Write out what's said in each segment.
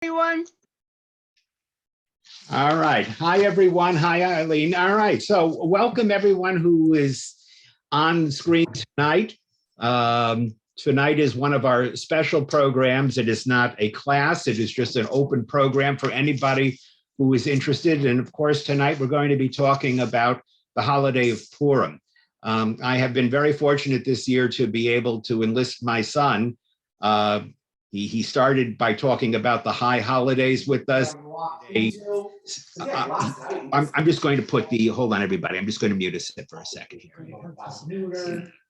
Everyone. All right. Hi, everyone. Hi, Eileen. All right. So welcome everyone who is on screen tonight. Tonight is one of our special programs. It is not a class. It is just an open program for anybody who is interested. And of course, tonight we're going to be talking about the holiday of Purim. I have been very fortunate this year to be able to enlist my son. He started by talking about the high holidays with us. I'm just going to put the, hold on everybody, I'm just going to mute us for a second here.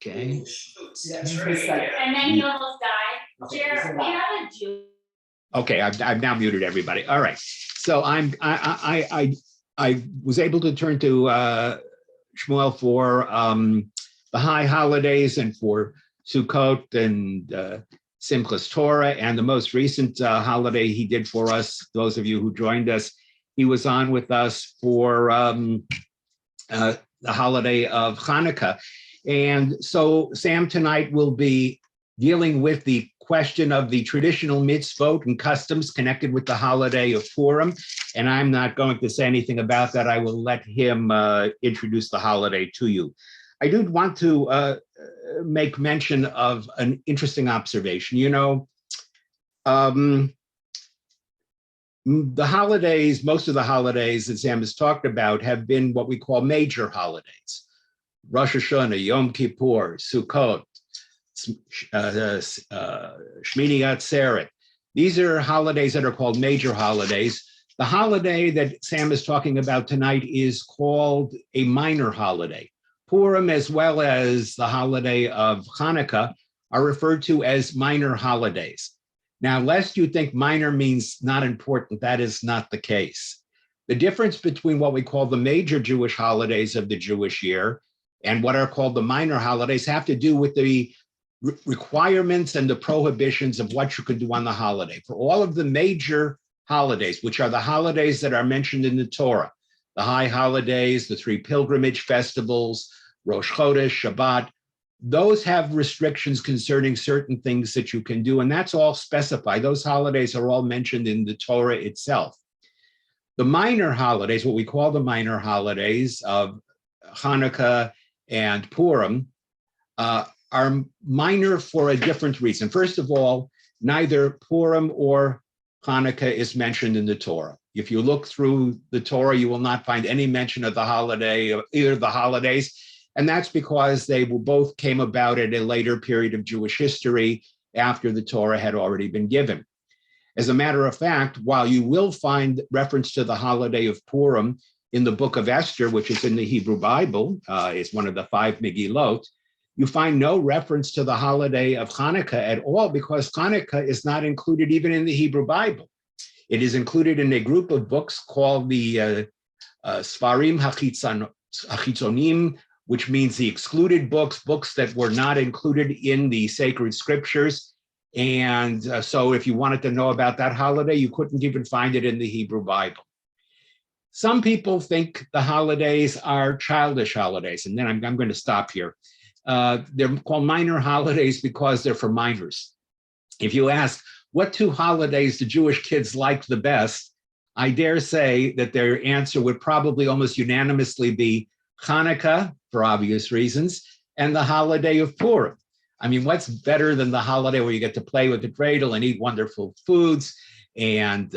Okay. And then he almost died. Jared, we have a Jew. Okay, I've now muted everybody. All right. So I was able to turn to Shmuel for the high holidays and for Sukkot and Simchas Torah, and the most recent holiday he did for us, those of you who joined us, he was on with us for the holiday of Hanukkah. And so Sam tonight will be dealing with the question of the traditional mitzvot and customs connected with the holiday of Purim. And I'm not going to say anything about that. I will let him introduce the holiday to you. I do want to make mention of an interesting observation. You know, the holidays, most of the holidays that Sam has talked about have been what we call major holidays. Rosh Hashanah, Yom Kippur, Sukkot, Shmini Atzeret. These are holidays that are called major holidays. The holiday that Sam is talking about tonight is called a minor holiday. Purim, as well as the holiday of Hanukkah, are referred to as minor holidays. Now, lest you think minor means not important, that is not the case. The difference between what we call the major Jewish holidays of the Jewish year and what are called the minor holidays have to do with the requirements and the prohibitions of what you could do on the holiday. For all of the major holidays, which are the holidays that are mentioned in the Torah, the high holidays, the three pilgrimage festivals, Rosh Chodesh, Shabbat, those have restrictions concerning certain things that you can do, and that's all specified. Those holidays are all mentioned in the Torah itself. The minor holidays, what we call the minor holidays of Hanukkah and Purim, are minor for a different reason. First of all, neither Purim or Hanukkah is mentioned in the Torah. If you look through the Torah, you will not find any mention of the holiday, either of the holidays, and that's because they both came about at a later period of Jewish history after the Torah had already been given. As a matter of fact, while you will find reference to the holiday of Purim in the book of Esther, which is in the Hebrew Bible, is one of the 5 Megillot, you find no reference to the holiday of Hanukkah at all, because Hanukkah is not included even in the Hebrew Bible. It is included in a group of books called the Sfarim Hachitzonim, which means the excluded books, books that were not included in the sacred scriptures. And so if you wanted to know about that holiday, you couldn't even find it in the Hebrew Bible. Some people think the holidays are childish holidays, and then I'm going to stop here. They're called minor holidays because they're for minors. If you ask what two holidays the Jewish kids like the best, I dare say that their answer would probably almost unanimously be Hanukkah, for obvious reasons, and the holiday of Purim. I mean, what's better than the holiday where you get to play with the dreidel and eat wonderful foods and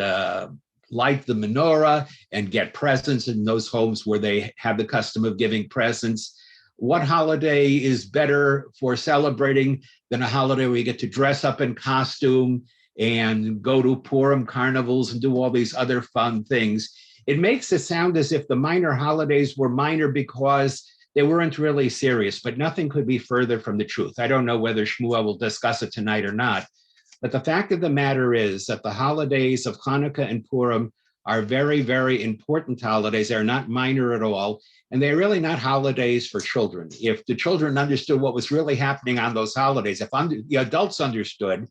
light the menorah and get presents in those homes where they have the custom of giving presents? What holiday is better for celebrating than a holiday where you get to dress up in costume and go to Purim carnivals and do all these other fun things? It makes it sound as if the minor holidays were minor because they weren't really serious, but nothing could be further from the truth. I don't know whether Shmuel will discuss it tonight or not, but the fact of the matter is that the holidays of Hanukkah and Purim are very, very important holidays. They're not minor at all, and they're really not holidays for children. If the children understood what was really happening on those holidays, if the adults understood,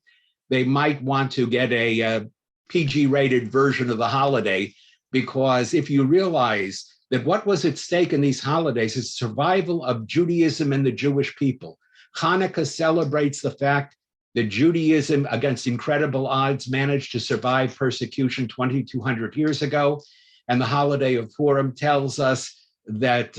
they might want to get a PG-rated version of the holiday, because if you realize that what was at stake in these holidays is survival of Judaism and the Jewish people. Hanukkah celebrates the fact that Judaism, against incredible odds, managed to survive persecution 2,200 years ago. And the holiday of Purim tells us that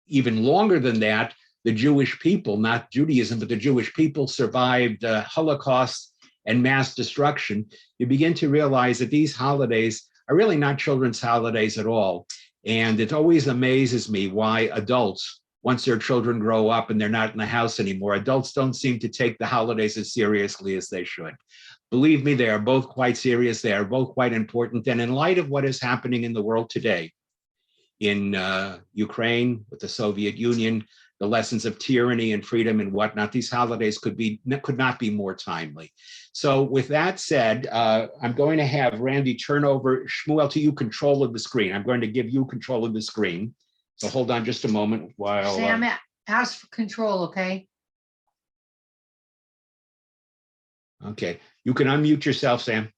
even longer than that, the Jewish people, not Judaism, but the Jewish people survived Holocaust and mass destruction. You begin to realize that these holidays are really not children's holidays at all. And it always amazes me why adults, once their children grow up and they're not in the house anymore, adults don't seem to take the holidays as seriously as they should. Believe me, they are both quite serious. They are both quite important. And in light of what is happening in the world today, in Ukraine, with the Soviet Union, the lessons of tyranny and freedom and whatnot, these holidays could not be more timely. So with that said, I'm going to have Randy turn over, Shmuel, to you control of the screen. I'm going to give you control of the screen. So hold on just a moment while— Sam, ask for control, okay? Okay, you can unmute yourself, Sam.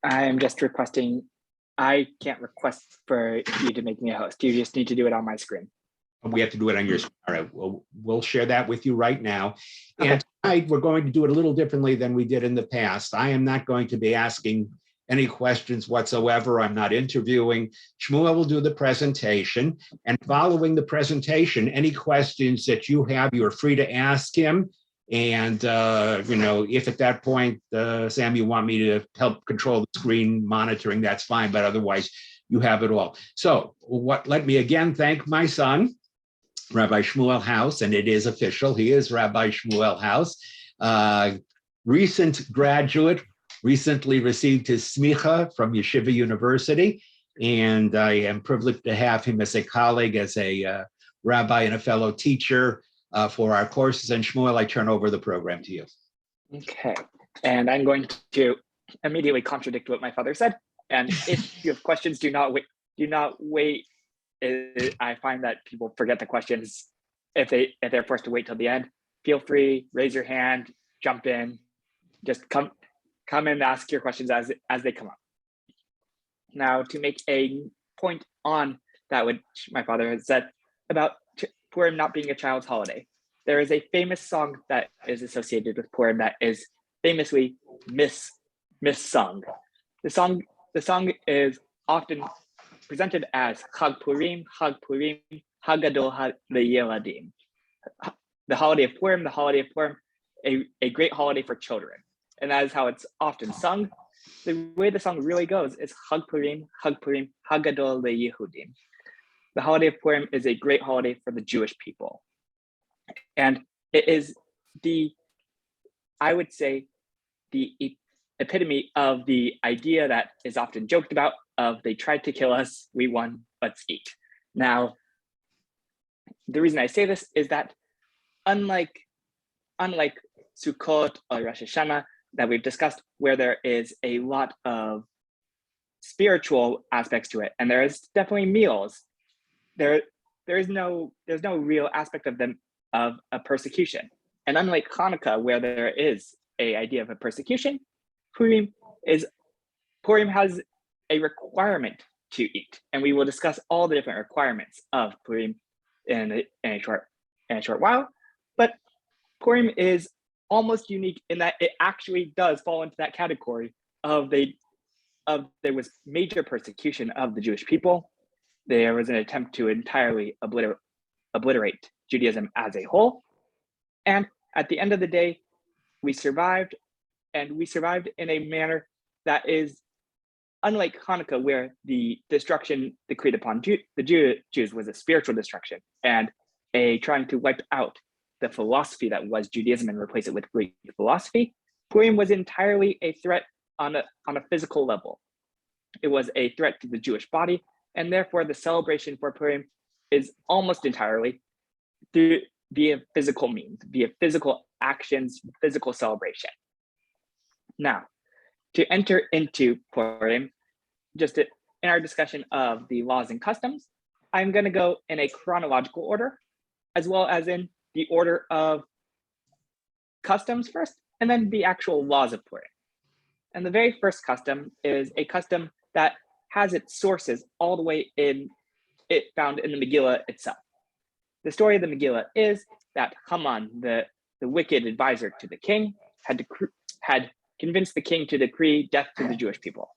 I'm just requesting, I can't request for you to make me a host. You just need to do it on my screen. We have to do it on your screen. All right, we'll share that with you right now. Okay. And tonight we're going to do it a little differently than we did in the past. I am not going to be asking any questions whatsoever. I'm not interviewing. Shmuel will do the presentation. And following the presentation, any questions that you have, you are free to ask him. And, if at that point, Sam, you want me to help control the screen monitoring, that's fine. But otherwise, you have it all. So let me again thank my son, Rabbi Shmuel House, and it is official. He is Rabbi Shmuel House, recent graduate, recently received his smicha from Yeshiva University. And I am privileged to have him as a colleague, as a rabbi and a fellow teacher for our courses. And Shmuel, I turn over the program to you. Okay, and I'm going to immediately contradict what my father said. And if you have questions, do not wait. I find that people forget the questions if they're forced to wait till the end. Feel free, raise your hand, jump in, just come and ask your questions as they come up. Now, to make a point on that which my father has said about Purim not being a child's holiday, there is a famous song that is associated with Purim that is famously missung. The song is often presented as Chag Purim, Hagadol LeYeladim. The holiday of Purim, a great holiday for children. And that is how it's often sung. The way the song really goes is Chag Purim, Hagadol LeYehudim. The holiday of Purim is a great holiday for the Jewish people. And it is I would say, the epitome of the idea that is often joked about of they tried to kill us, we won, let's eat. Now, the reason I say this is that unlike Sukkot or Rosh Hashanah that we've discussed, where there is a lot of spiritual aspects to it, and there is definitely meals, there's no real aspect of them of a persecution. And unlike Hanukkah, where there is a idea of a persecution, Purim has a requirement to eat, and we will discuss all the different requirements of Purim in a short while. But Purim is almost unique in that it actually does fall into that category of there was major persecution of the Jewish people. There was an attempt to entirely obliterate Judaism as a whole, and at the end of the day, we survived, and we survived in a manner that is unlike Hanukkah, where the destruction decreed upon the Jews was a spiritual destruction and a trying to wipe out the philosophy that was Judaism and replace it with Greek philosophy. Purim was entirely a threat on a physical level. It was a threat to the Jewish body, and therefore the celebration for Purim is almost entirely via physical means, via physical actions, physical celebration. Now, to enter into Purim, just in our discussion of the laws and customs, I'm going to go in a chronological order, as well as in the order of customs first, and then the actual laws of Purim. And the very first custom is a custom that has its sources all the way found in the Megillah itself. The story of the Megillah is that Haman, the wicked advisor to the king, had convinced the king to decree death to the Jewish people.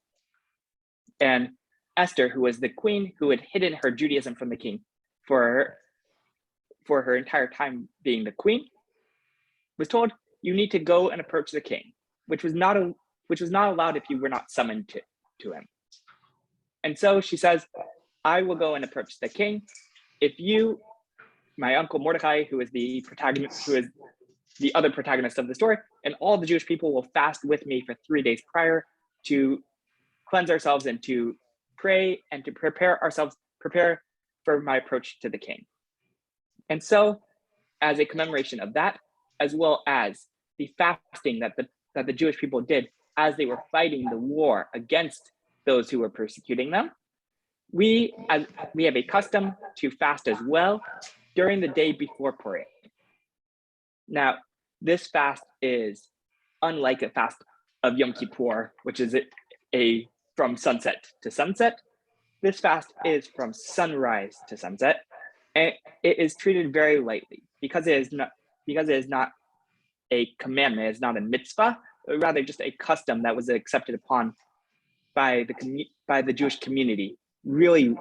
And Esther, who was the queen who had hidden her Judaism from the king for her entire time being the queen, was told, you need to go and approach the king, which was not allowed if you were not summoned to him. And so she says, I will go and approach the king. If you, my uncle Mordecai, who is the protagonist, who is the other protagonist of the story, and all the Jewish people will fast with me for 3 days prior to cleanse ourselves and to pray and to prepare for my approach to the king. And so, as a commemoration of that, as well as the fasting that the Jewish people did as they were fighting the war against those who were persecuting them, we have a custom to fast as well during the day before Purim. Now, this fast is unlike a fast of Yom Kippur, which is from sunset to sunset. This fast is from sunrise to sunset, and it is treated very lightly because it is not a commandment, it's not a mitzvah, but rather just a custom that was accepted upon by the Jewish community really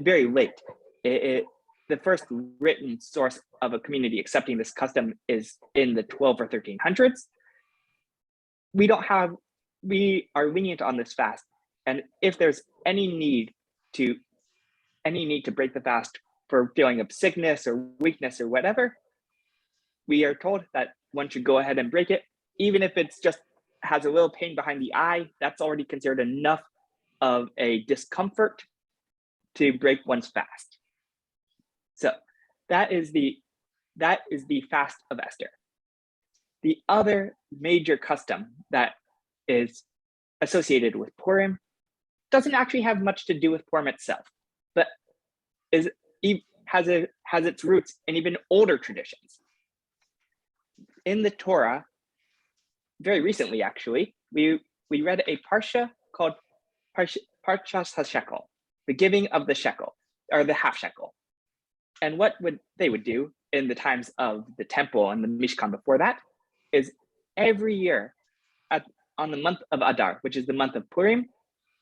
very late. The first written source of a community accepting this custom is in the 12 or 1300s. We are lenient on this fast, and if there's any need to break the fast for feeling of sickness or weakness or whatever, we are told that one should go ahead and break it, even if it's just has a little pain behind the eye. That's already considered enough of a discomfort to break one's fast. So that is the fast of Esther. The other major custom that is associated with Purim doesn't actually have much to do with Purim itself, but has its roots in even older traditions. In the Torah, very recently actually, we read a parsha called Parshas HaShekel, the giving of the shekel, or the half shekel. And what they would do in the times of the temple and the Mishkan before that is every year on the month of Adar, which is the month of Purim,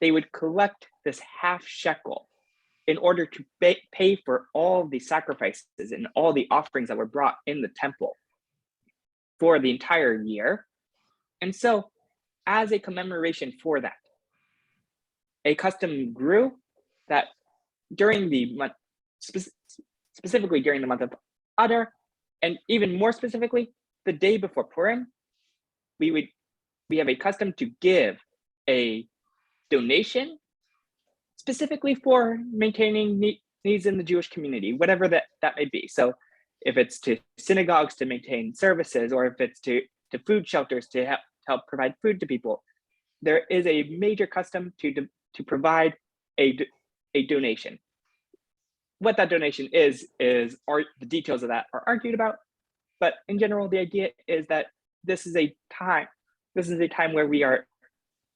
they would collect this half shekel in order to pay for all the sacrifices and all the offerings that were brought in the temple for the entire year. And so, as a commemoration for that, a custom grew that during the month, specifically during the month of Adar, and even more specifically, the day before Purim, we have a custom to give a donation specifically for maintaining needs in the Jewish community, whatever that may be. So if it's to synagogues to maintain services, or if it's to food shelters to help provide food to people, there is a major custom to provide a donation. What that donation is the details of that are argued about, but in general, the idea is that this is a time where we are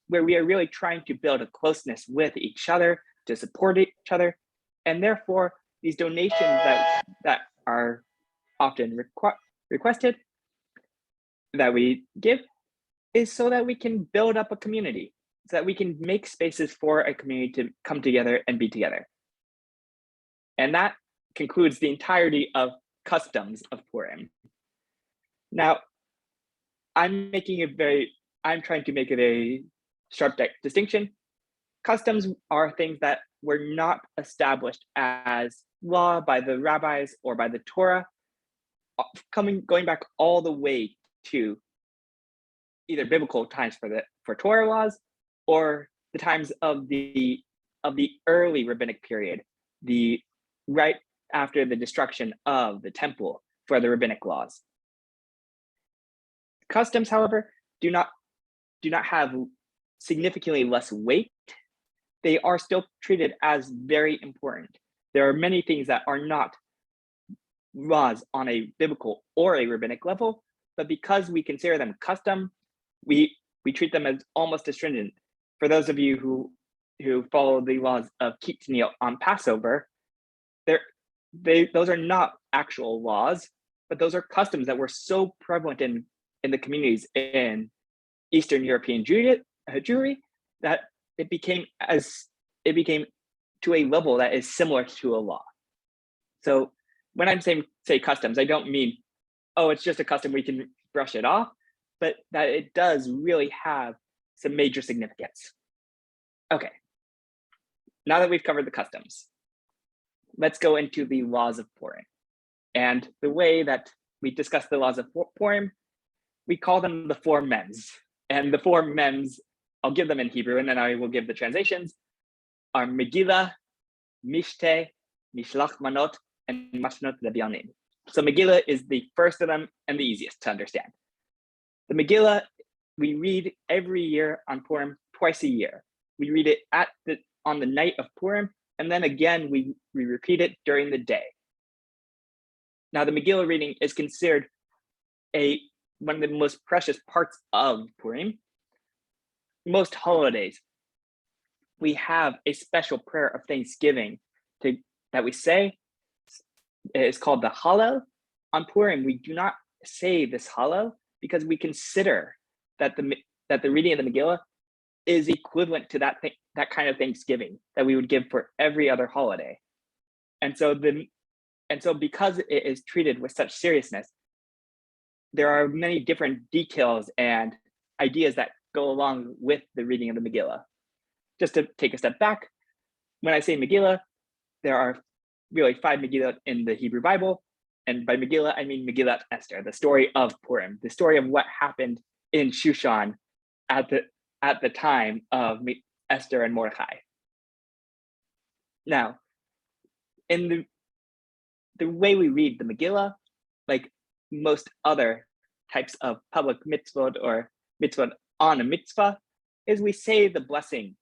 really trying to build a closeness with each other, to support each other, and therefore these donations that are often requested that we give is so that we can build up a community, so that we can make spaces for a community to come together and be together. And that concludes the entirety of customs of Purim. Now, I'm trying to make a very sharp distinction. Customs are things that were not established as law by the rabbis or by the Torah, going back all the way to either biblical times for Torah laws, or the times of the early rabbinic period, right after the destruction of the temple for the rabbinic laws. Customs, however, do not have significantly less weight. They are still treated as very important. There are many things that are not laws on a biblical or a rabbinic level, but because we consider them custom, we treat them as almost as stringent. For those of you who follow the laws of Kitnil on Passover, those are not actual laws, but those are customs that were so prevalent in the communities in Eastern European Jewry that it became to a level that is similar to a law. So when I'm saying say customs, I don't mean, oh, it's just a custom, we can brush it off, but that it does really have some major significance. Okay, now that we've covered the customs, let's go into the laws of Purim. And the way that we discuss the laws of Purim, we call them the four mems. And the four mems, I'll give them in Hebrew and then I will give the translations, are Megillah, Mishteh, Mishlach Manot, and Mashnot Levyanim. So Megillah is the first of them and the easiest to understand. The Megillah, we read every year on Purim, twice a year. We read it on the night of Purim, and then again, we repeat it during the day. Now, the Megillah reading is considered one of the most precious parts of Purim. Most holidays, we have a special prayer of thanksgiving that we say. It's called the Hallel. On Purim, we do not say this Hallel because we consider that the reading of the Megillah is equivalent to that kind of thanksgiving that we would give for every other holiday. And so because it is treated with such seriousness, there are many different details and ideas that go along with the reading of the Megillah. Just to take a step back, when I say Megillah, there are really 5 Megillah in the Hebrew Bible. And by Megillah, I mean Megillat Esther, the story of Purim, the story of what happened in Shushan at the time of Esther and Mordechai. Now, in the way we read the Megillah, like most other types of public mitzvot or mitzvot on a mitzvah, is we say the blessing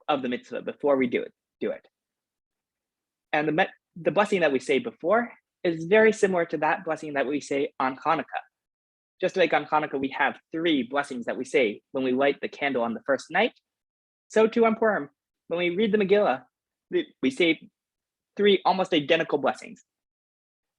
of the mitzvah before we do it. And the blessing that we say before is very similar to that blessing that we say on Hanukkah. Just like on Hanukkah, we have 3 blessings that we say when we light the candle on the first night. So too on Purim, when we read the Megillah, we say 3 almost identical blessings.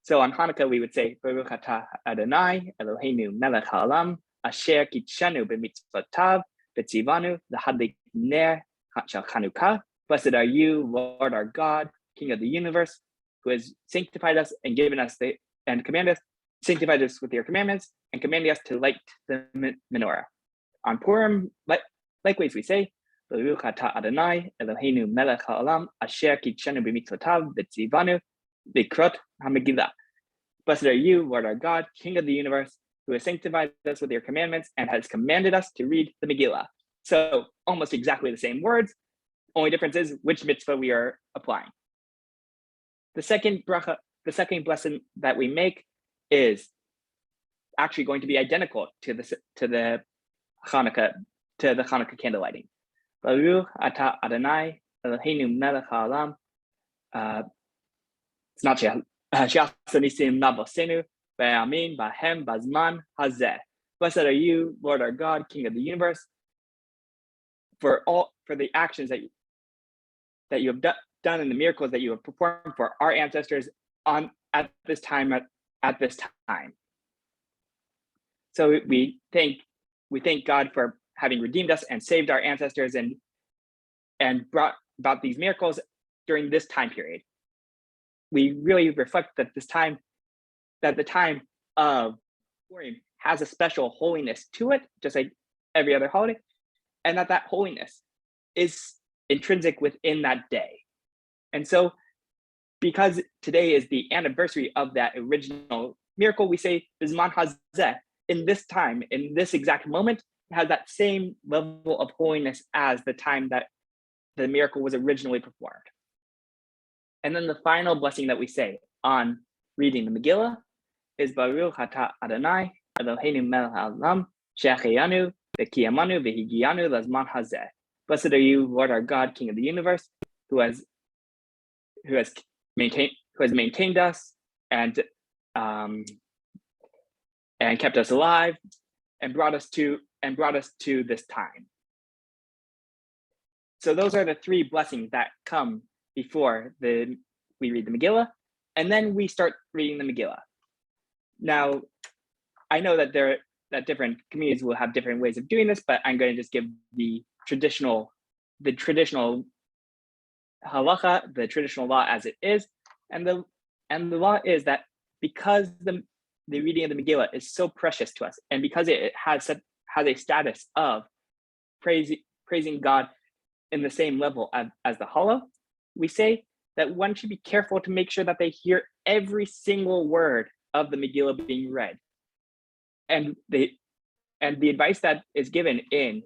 So on Hanukkah, we would say, Baruch atah Adonai, Eloheinu melech haolam, asher kitshanu b'mitzvotav, v'tzivanu l'hadlik ner shel Chanukah. Blessed are you, Lord our God, King of the universe, who has sanctified us and given us sanctified us with your commandments and commanded us to light the menorah. On Purim, likewise we say, Baruch atah Adonai, Eloheinu melech haolam, asher kitshanu b'mitzvotav, v'tzivanu b'krot ha-Megillah. Blessed are you, Lord our God, King of the universe, who has sanctified us with your commandments and has commanded us to read the Megillah. So almost exactly the same words, only difference is which mitzvah we are applying. The second bracha, the second blessing that we make is actually going to be identical to the Hanukkah candle lighting. Baruch atah Adonai Eloheinu melech haolam. It's not she'asa nisim navosenu ve'amin b'hem bazman hazeh. Blessed are you, Lord our God, King of the universe, for the actions that you have done and the miracles that you have performed for our ancestors at this time. So we thank God for having redeemed us and saved our ancestors and brought about these miracles during this time period. We really reflect that the time of Purim has a special holiness to it, just like every other holiday, and that holiness is intrinsic within that day. And so, because today is the anniversary of that original miracle, we say Bizman Hazeh, in this time, in this exact moment, has that same level of holiness as the time that the miracle was originally performed. And then the final blessing that we say on reading the Megillah is Baruch atah Adonai Eloheinu melech haolam, she'acheyanu v'kiyamanu v'higiyanu lazman hazeh. Blessed are you, Lord our God, King of the universe, who has maintained us and kept us alive and brought us to this time. So those are the 3 blessings that come before we read the Megillah, and then we start reading the Megillah. Now, I know that different communities will have different ways of doing this, but I'm going to just give the traditional halacha, the traditional law as it is, and the law is that because the reading of the Megillah is so precious to us, and because it has a status of praising God in the same level as the Hallel, we say that one should be careful to make sure that they hear every single word of the Megillah being read. And the advice that is given in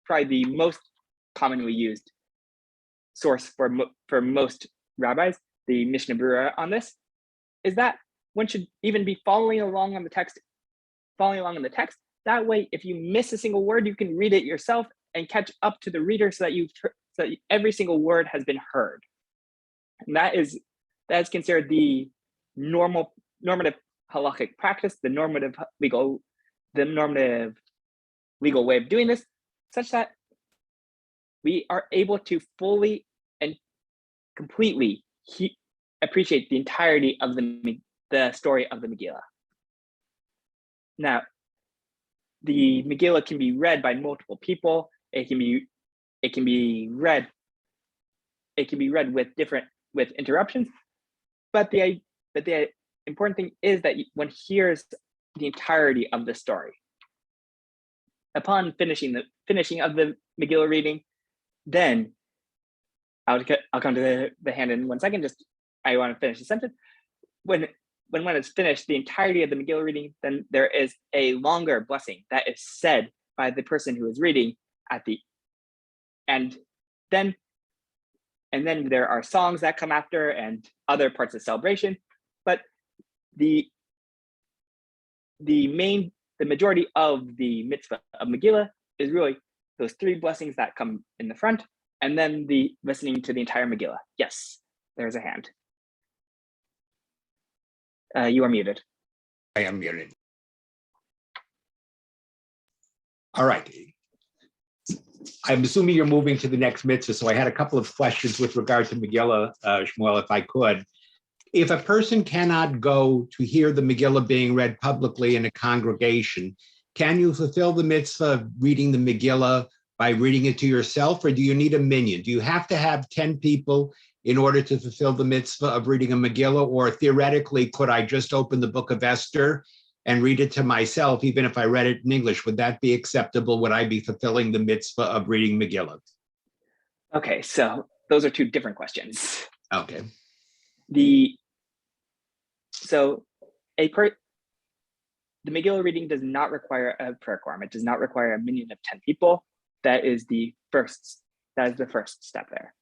probably the most commonly used source for most rabbis, the Mishnah Berurah on this, is that one should even be following along in the text. That way, if you miss a single word, you can read it yourself and catch up to the reader so that every single word has been heard. And that is considered the normative halachic practice, the normative legal way of doing this, such that we are able to fully and completely appreciate the entirety of the story of the Megillah. Now, the Megillah can be read by multiple people. It can be read with interruptions, but the important thing is that one hears the entirety of the story. Upon finishing of the Megillah reading, then I'll come to the hand in 1 second. Just I want to finish the sentence. When it's finished, the entirety of the Megillah reading, then there is a longer blessing that is said by the person who is reading at the end. Then there are songs that come after and other parts of celebration. But the majority of the mitzvah of Megillah is really those 3 blessings that come in the front, and then the listening to the entire Megillah. Yes, there's a hand. You are muted. I am muted. All right. I'm assuming you're moving to the next mitzvah, so I had a couple of questions with regard to Megillah, Shmuel, if I could. If a person cannot go to hear the Megillah being read publicly in a congregation, can you fulfill the mitzvah of reading the Megillah by reading it to yourself, or do you need a minyan? Do you have to have 10 people in order to fulfill the mitzvah of reading a Megillah, or theoretically, could I just open the book of Esther and read it to myself, even if I read it in English? Would that be acceptable? Would I be fulfilling the mitzvah of reading Megillah? Okay, so those are 2 different questions. Okay. The Megillah reading does not require a prayer quorum. It does not require a minyan of 10 people. That is the first step there.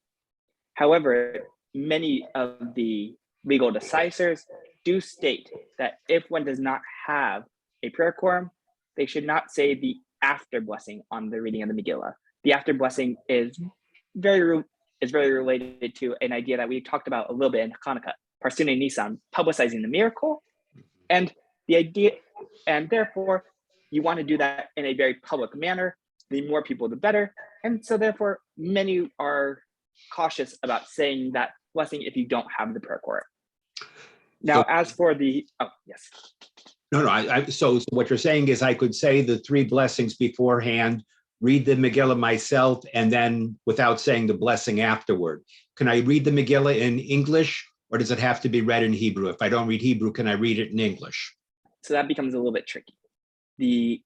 However, many of the legal decisors do state that if one does not have a prayer quorum, they should not say the after blessing on the reading of the Megillah. The after blessing is very related to an idea that we talked about a little bit in Hanukkah, Parsune Nisan, publicizing the miracle, and the idea, and therefore you want to do that in a very public manner. The more people, the better, and so therefore many are cautious about saying that blessing if you don't have the prayer quorum. Now, as for the yes. No. So what you're saying is I could say the 3 blessings beforehand, read the Megillah myself, and then without saying the blessing afterward. Can I read the Megillah in English, or does it have to be read in Hebrew? If I don't read Hebrew, can I read it in English? So that becomes a little bit tricky. The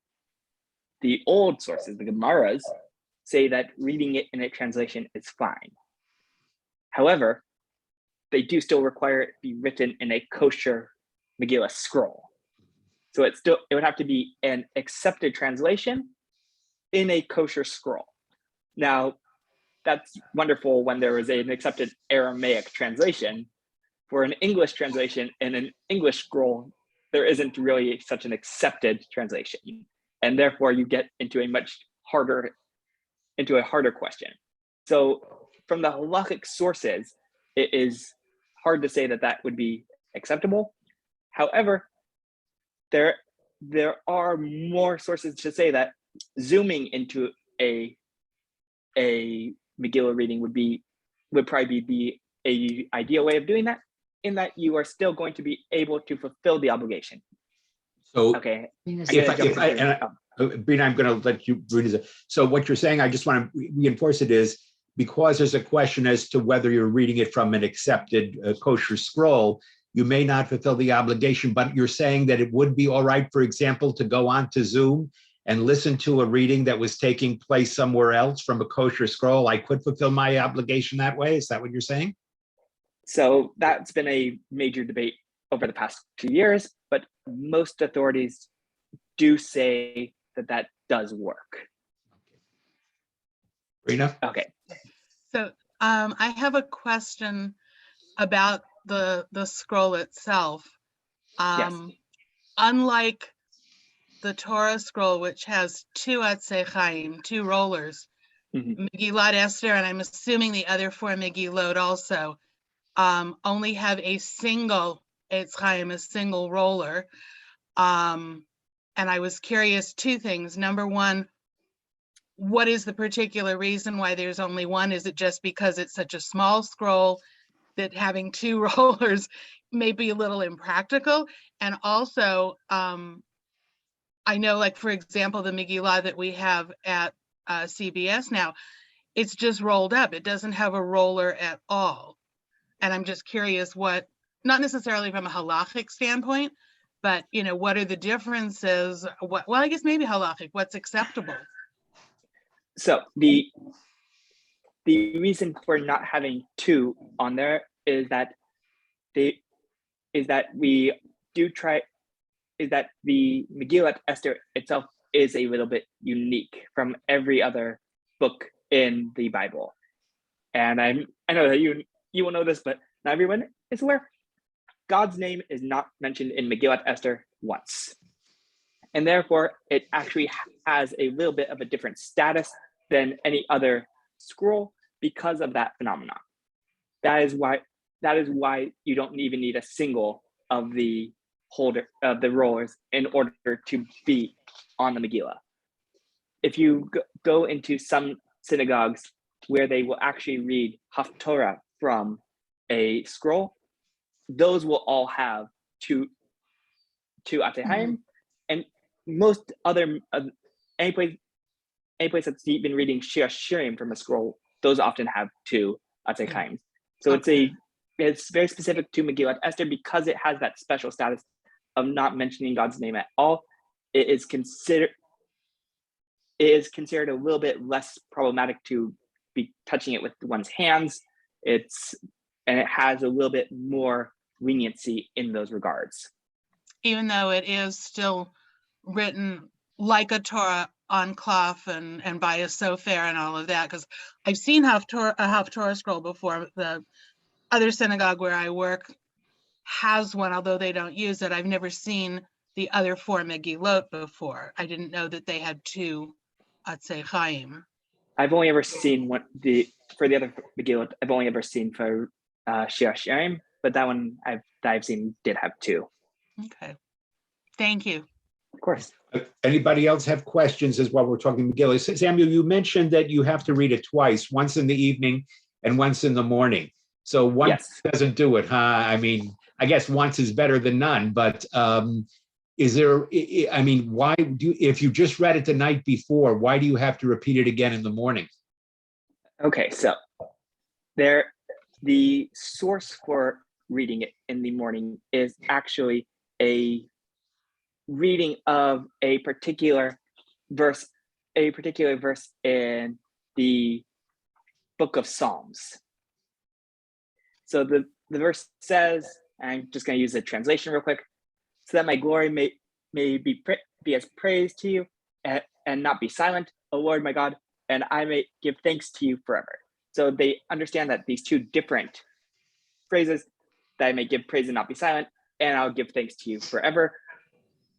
old sources, the Gemaras, say that reading it in a translation is fine. However, they do still require it be written in a kosher Megillah scroll. So it would have to be an accepted translation in a kosher scroll. Now, that's wonderful when there is an accepted Aramaic translation. For an English translation in an English scroll, there isn't really such an accepted translation. And therefore you get into a harder question. So from the halachic sources, it is hard to say that would be acceptable. Would there are more sources to say that zooming into a Megillah reading would probably be a ideal way of doing that. in that you are still going to be able to fulfill the obligation. So Okay. Venus, I'm gonna jump if I- into- and Brina, I'm going to let you read it. So what you're saying, I just want to reinforce it is because there's a question as to whether you're reading it from an accepted kosher scroll, you may not fulfill the obligation, but you're saying that it would be all right, for example, to go on to Zoom and listen to a reading that was taking place somewhere else from a kosher scroll. I could fulfill my obligation that way. Is that what you're saying? So that's been a major debate over the past 2 years, but most authorities do say that does work. Brina? Okay. So I have a question about the scroll itself. Yes. Unlike the Torah scroll, which has two Atzei Chaim, two rollers, Mhm. Megillat Esther, and I'm assuming the other four Megillot also, only have a single Eitz Chaim, a single roller. And I was curious, two things. Number one, what is the particular reason why there's only one? Is it just because it's such a small scroll that having two rollers may be a little impractical? And also, I know, like, for example, the Megillah that we have at CBS now, it's just rolled up. It doesn't have a roller at all. And I'm just curious what, not necessarily from a halachic standpoint, but, you know, what are the differences? Well, I guess maybe halachic, what's acceptable? So the reason for not having two on there is that the Megillat Esther itself is a little bit unique from every other book in the Bible. And I know that you will know this, but not everyone is aware. God's name is not mentioned in Megillat Esther once. And therefore, it actually has a little bit of a different status than any other scroll because of that phenomenon. That is why you don't even need a single of the rollers in order to be on the Megillah. If you go into some synagogues where they will actually read Haftorah from a scroll, those will all have two Atzei Chaim, and most other any place that's been reading Shir Shirim from a scroll, those often have two Atzei Chaim. So it's very specific to Megillat Esther because it has that special status of not mentioning God's name at all. It is considered a little bit less problematic to be touching it with one's hands. And it has a little bit more leniency in those regards. Even though it is still written like a Torah on cloth and by a sofer and all of that, because I've seen a Haftorah scroll before. The other synagogue where I work has one, although they don't use it. I've never seen the other four Megillot before. I didn't know that they had two Atzei Chaim. I've only ever seen for the other Megillot. I've only ever seen for Shir Shirim, but that one I've seen did have two. Okay, thank you. Of course. Anybody else have questions as while we're talking Megillah? Samuel, you mentioned that you have to read it twice, once in the evening and once in the morning. So once doesn't do it, huh? I mean, I guess once is better than none, but is there, I mean, if you just read it the night before, why do you have to repeat it again in the morning? Okay, so the source for reading it in the morning is actually a reading of a particular verse in the book of Psalms. So the verse says, I'm just going to use the translation real quick, so that my glory may be as praise to you and not be silent, O Lord my God, and I may give thanks to you forever. So they understand that these two different phrases, that I may give praise and not be silent, and I'll give thanks to you forever,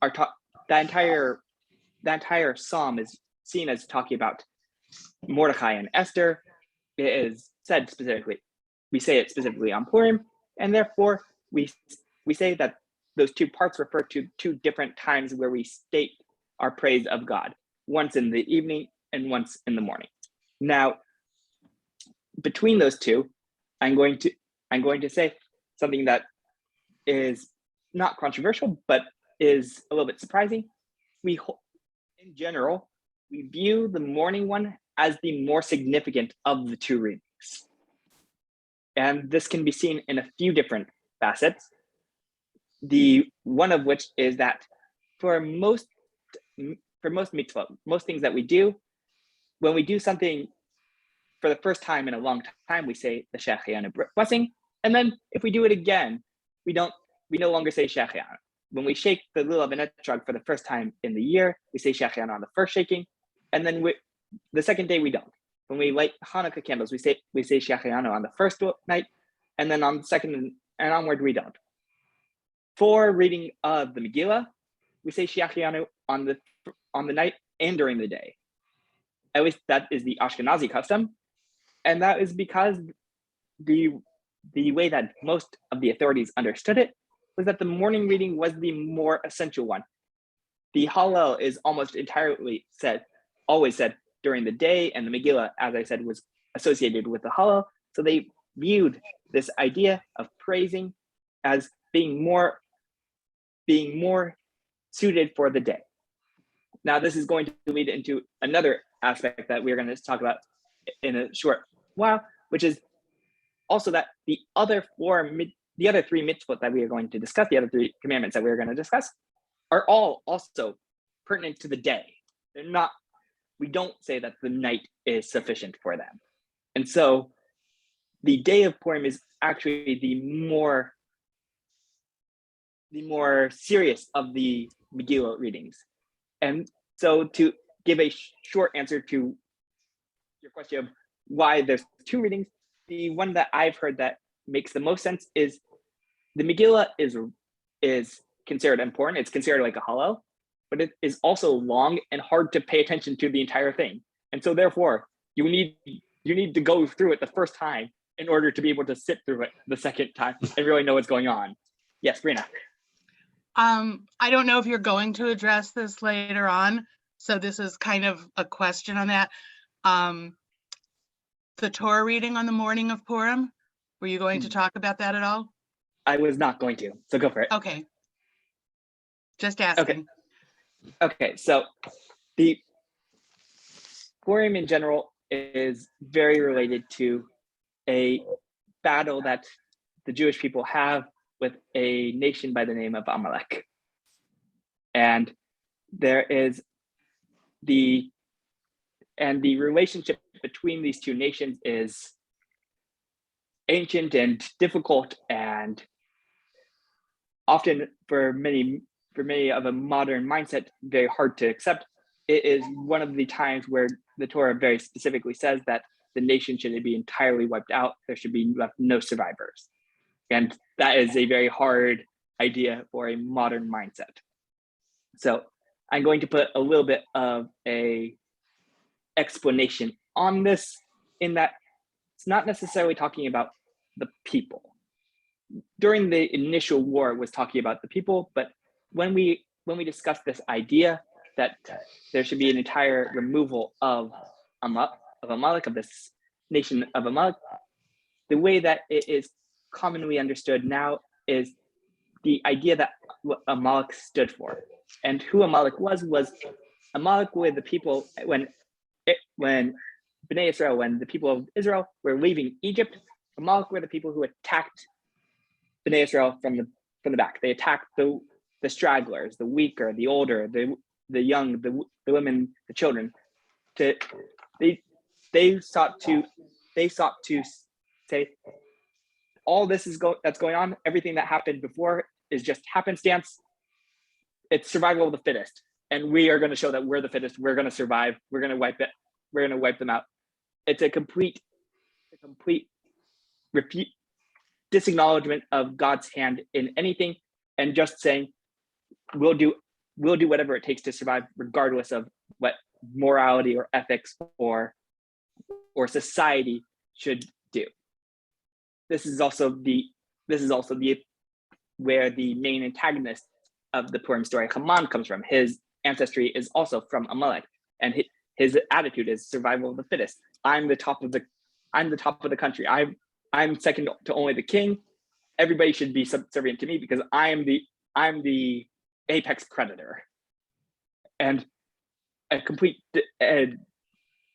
that entire psalm is seen as talking about Mordecai and Esther. It is said specifically. We say it specifically on Purim, and therefore we say that those two parts refer to two different times where we state our praise of God, once in the evening and once in the morning. Now, between those two, I'm going to say something that is not controversial, but is a little bit surprising. In general, we view the morning one as the more significant of the two readings. And this can be seen in a few different facets. The one of which is that for most mitzvot, most things that we do, when we do something for the first time in a long time, we say the Shechianu blessing. And then if we do it again, we no longer say Shechianu. When we shake the lulav and etrog for the first time in the year, we say Shechianu on the first shaking. And then the second day we don't. When we light Hanukkah candles, we say Shechianu on the first night, and then on the second and onward we don't. For reading of the Megillah, we say Shechianu on the night and during the day. At least that is the Ashkenazi custom, and that is because the way that most of the authorities understood it was that the morning reading was the more essential one. The Hallel is almost entirely always said during the day, and the Megillah, as I said, was associated with the Hallel. So they viewed this idea of praising as being more suited for the day. Now, this is going to lead into another aspect that we're going to talk about in a short while, which is also that the other three mitzvot that we are going to discuss, the other three commandments that we're going to discuss, are all also pertinent to the day. They're not. We don't say that the night is sufficient for them. And so the day of Purim is actually the more serious of the Megillah readings. And so to give a short answer to your question of why there's two readings, the one that I've heard that makes the most sense is the Megillah is considered important. It's considered like a Hallel, but it is also long and hard to pay attention to the entire thing. And so therefore, you need to go through it the first time in order to be able to sit through it the second time and really know what's going on. Yes, Brina. I don't know if you're going to address this later on, so this is kind of a question on that. The Torah reading on the morning of Purim, were you going to talk about that at all? I was not going to, so go for it. Okay. Just asking. Okay, so the Purim in general is very related to a battle that the Jewish people have with a nation by the name of Amalek. And there is the relationship between these two nations is ancient and difficult, and often for many of a modern mindset, very hard to accept. It is one of the times where the Torah very specifically says that the nation should be entirely wiped out. There should be left no survivors. And that is a very hard idea for a modern mindset. So I'm going to put a little bit of a explanation on this, in that it's not necessarily talking about the people. During the initial war, it was talking about the people, but when we discussed this idea that there should be an entire removal of Amalek, of this nation of Amalek, the way that it is commonly understood now is the idea that what Amalek stood for. And who Amalek was Amalek were the people when Bnei Israel, when the people of Israel were leaving Egypt, Amalek were the people who attacked Bnei Israel from the back. They attacked the stragglers, the weaker, the older, the young, the women, the children. They sought to say, all this that's going on, everything that happened before is just happenstance. It's survival of the fittest, and we are going to show that we're the fittest. We're going to survive. We're going to wipe it. We're going to wipe them out. It's a complete disacknowledgement of God's hand in anything, and just saying we'll do whatever it takes to survive, regardless of what morality or ethics or society should do. This is also where the main antagonist of the Purim story, Haman, comes from. His ancestry is also from Amalek, and his attitude is survival of the fittest. I'm the top of the country. I'm second to only the king, everybody should be subservient to me because I'm the apex predator. And a complete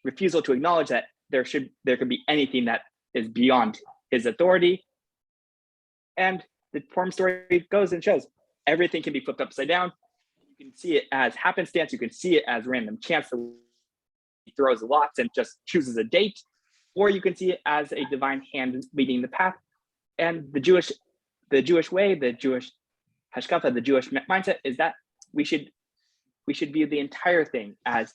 refusal to acknowledge that there could be anything that is beyond his authority. And the poem story goes and shows everything can be flipped upside down. You can see it as happenstance. You can see it as random chance. He throws lots and just chooses a date, or you can see it as a divine hand leading the path. And the Jewish way, the Jewish hashkafa, the Jewish mindset is that we should view the entire thing as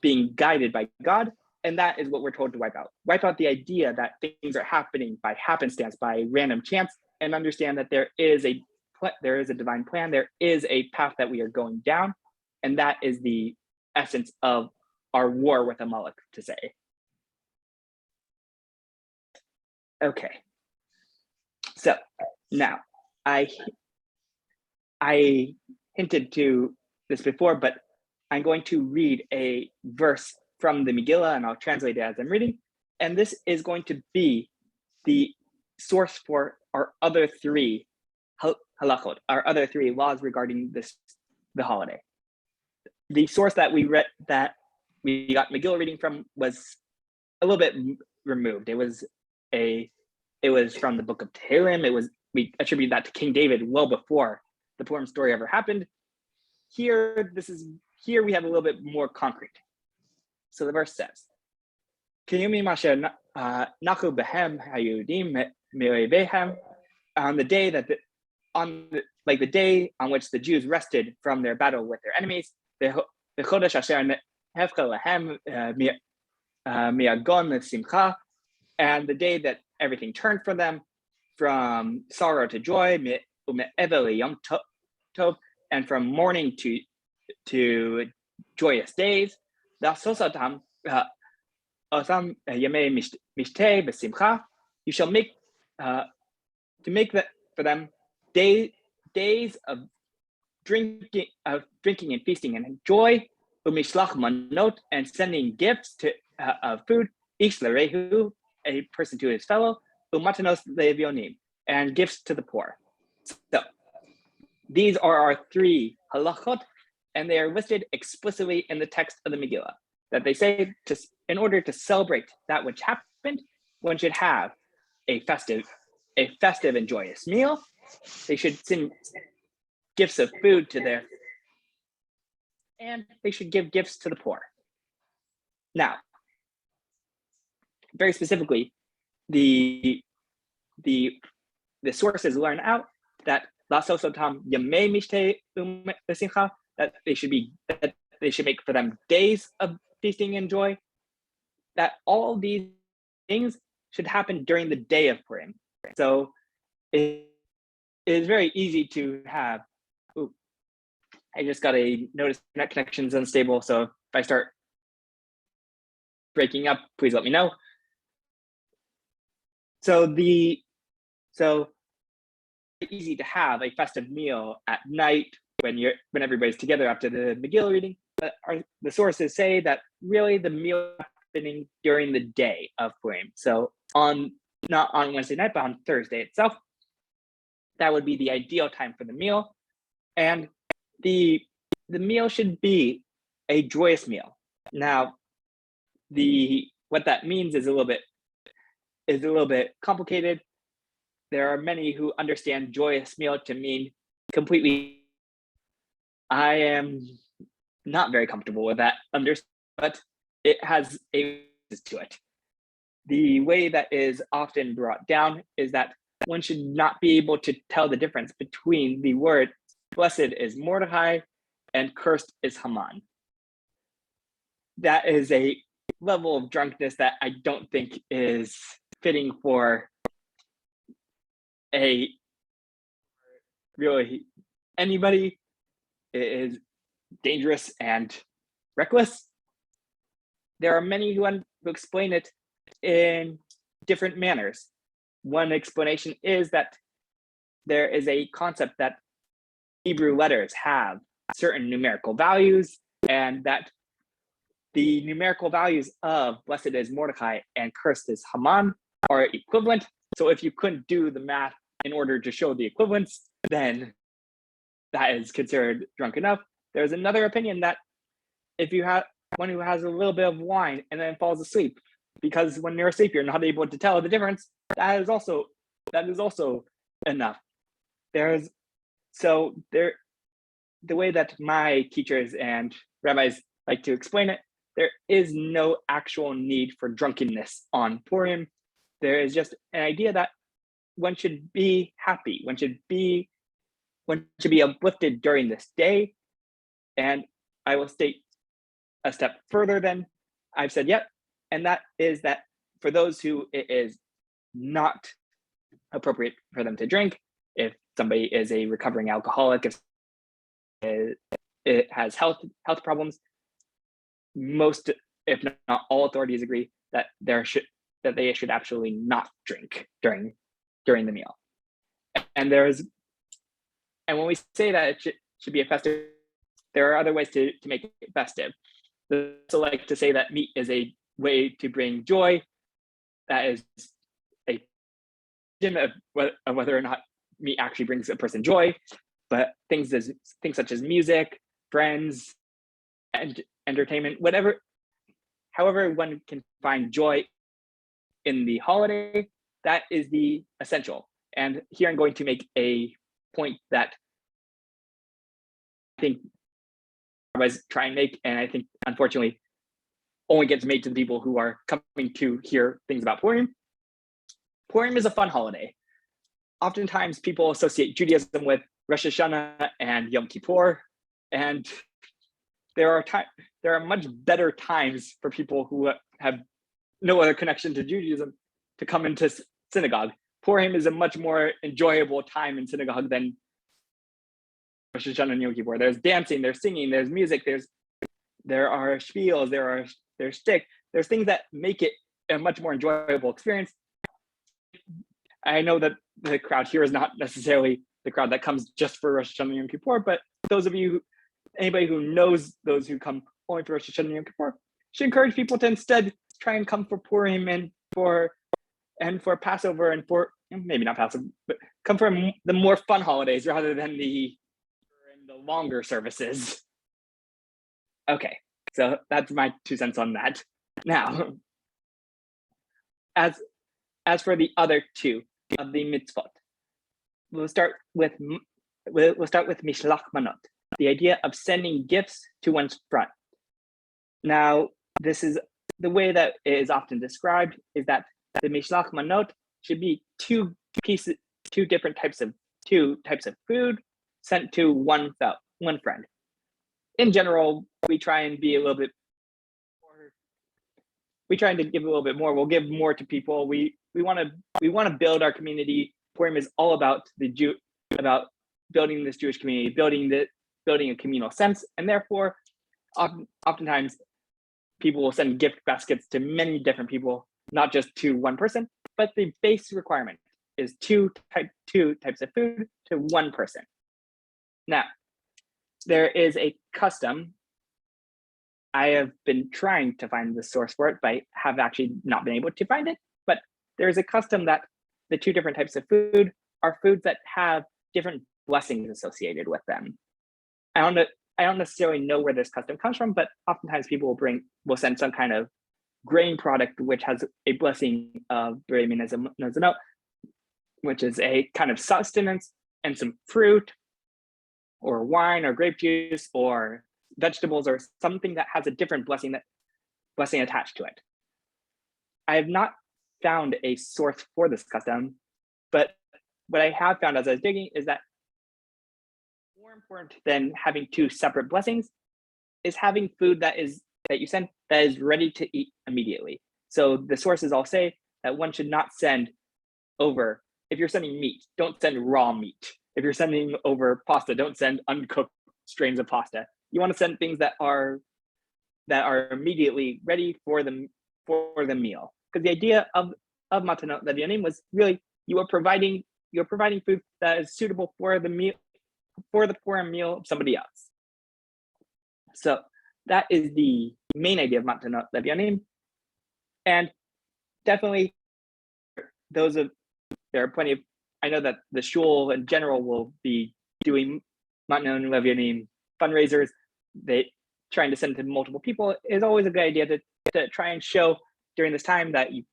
being guided by God. And that is what we're told to wipe out. Wipe out the idea that things are happening by happenstance, by random chance, and understand that there is a divine plan. There is a path that we are going down. And that is the essence of our war with Amalek, to say. Okay. So now I hinted to this before, but I'm going to read a verse from the Megillah, and I'll translate it as I'm reading. And this is going to be the source for our other three halachot, our other three laws regarding the holiday. The source that we read, that we got Megillah reading from, was a little bit removed. It was from the book of Tehillim. We attribute that to King David well before the Purim story ever happened. Here we have a little bit more concrete. So the verse says, "Kiyumi masher nachu behem hayudim me'ovehem," on the day the day on which the Jews rested from their battle with their enemies, v'chodesh asher hefcha lahem mi'agon l'simcha, and the day that everything turned for them from sorrow to joy, u'me'evel yom tov, and from mourning to joyous days. Osam yemei mishteh b'simcha. You shall make for them days of drinking and feasting and joy. U'mishlach manot, and sending gifts of food, ish l'rehu, a person to his fellow, u'matanos le'evyonim, and gifts to the poor. So these are our three halachot, and they are listed explicitly in the text of the Megillah, that they say in order to celebrate that which happened, one should have a festive and joyous meal. They should send gifts of food and they should give gifts to the poor. Now, very specifically, the sources learn out that lasosotam yamei mishteh b'simcha, that they should make for them days of feasting and joy, that all these things should happen during the day of Purim. So it is very easy to have, I just got a notice net connection's unstable, so if I start breaking up, please let me know. So it's easy to have a festive meal at night when everybody's together after the Megillah reading, but the sources say that really the meal is happening during the day of Purim. So not on Wednesday night, but on Thursday itself. That would be the ideal time for the meal. And the meal should be a joyous meal. Now, what that means is a little bit complicated. There are many who understand joyous meal to mean completely. I am not very comfortable with that, but it has a to it. The way that is often brought down is that one should not be able to tell the difference between the word "blessed is Mordecai" and "cursed is Haman." That is a level of drunkenness that I don't think is fitting for really anybody. It is dangerous and reckless. There are many who explain it in different manners. One explanation is that there is a concept that Hebrew letters have certain numerical values, and that the numerical values of "blessed is Mordecai" and "cursed is Haman" are equivalent. So if you couldn't do the math in order to show the equivalence, then that is considered drunk enough. There's another opinion that if you have one who has a little bit of wine and then falls asleep, because when you're asleep, you're not able to tell the difference, that is also enough. The way that my teachers and rabbis like to explain it, there is no actual need for drunkenness on Purim. There is just an idea that one should be happy, one should be uplifted during this day. And I will state a step further than I've said yet, and that is that for those who it is not appropriate for them to drink, if somebody is a recovering alcoholic, if it has health problems, most, if not all, authorities agree that they should absolutely not drink during the meal. And when we say that it should be a festive, there are other ways to make it festive. So like to say that meat is a way to bring joy. That is a question of whether or not meat actually brings a person joy. But things such as music, friends, and entertainment, however one can find joy in the holiday, that is the essential. And here I'm going to make a point that I think rabbis try and make, and I think unfortunately only gets made to the people who are coming to hear things about Purim. Purim is a fun holiday. Oftentimes people associate Judaism with Rosh Hashanah and Yom Kippur, and there are much better times for people who have no other connection to Judaism to come into synagogue. Purim is a much more enjoyable time in synagogue than Rosh Hashanah and Yom Kippur. There's dancing, there's singing, there's music, there are spiels, there's shtick, there's things that make it a much more enjoyable experience. I know that the crowd here is not necessarily the crowd that comes just for Rosh Hashanah and Yom Kippur, but anybody who knows those who come only for Rosh Hashanah and Yom Kippur, should encourage people to instead try and come for Purim and for Passover and for, maybe not Passover, but come for the more fun holidays rather than the longer services. Okay, so that's my 2 cents on that. Now, as for the other two of the mitzvot, we'll start with Mishlach Manot, the idea of sending gifts to one's friend. Now, this is the way that it is often described, is that the Mishlach Manot should be two different types of food sent to one friend. In general, we try and be a little bit more, we try to give a little bit more. We'll give more to people. We want to build our community. Purim is all about about building this Jewish community, building a communal sense, and therefore, oftentimes, people will send gift baskets to many different people, not just to one person. But the base requirement is two types of food to one person. Now, there is a custom. I have been trying to find the source for it, but I have actually not been able to find it. But there's a custom that the two different types of food are foods that have different blessings associated with them. I don't necessarily know where this custom comes from, but oftentimes people will send some kind of grain product which has a blessing of B'rei Min Hazanot, which is a kind of sustenance, and some fruit or wine or grape juice or vegetables or something that has a different blessing attached to it. I have not found a source for this custom, but what I have found as I was digging is that more important than having two separate blessings is having food that you send that is ready to eat immediately. So the sources all say that one should not send over, if you're sending meat, don't send raw meat. If you're sending over pasta, don't send uncooked strains of pasta. You want to send things that are immediately ready for the meal. Because the idea of Matanot Levyanim was really you're providing food that is suitable for the meal, for the Purim meal of somebody else. So that is the main idea of Matanot Levyanim. And definitely there are plenty of I know that the shul in general will be doing Matnon Levionim fundraisers. They trying to send to multiple people is always a good idea to try and show during this time that you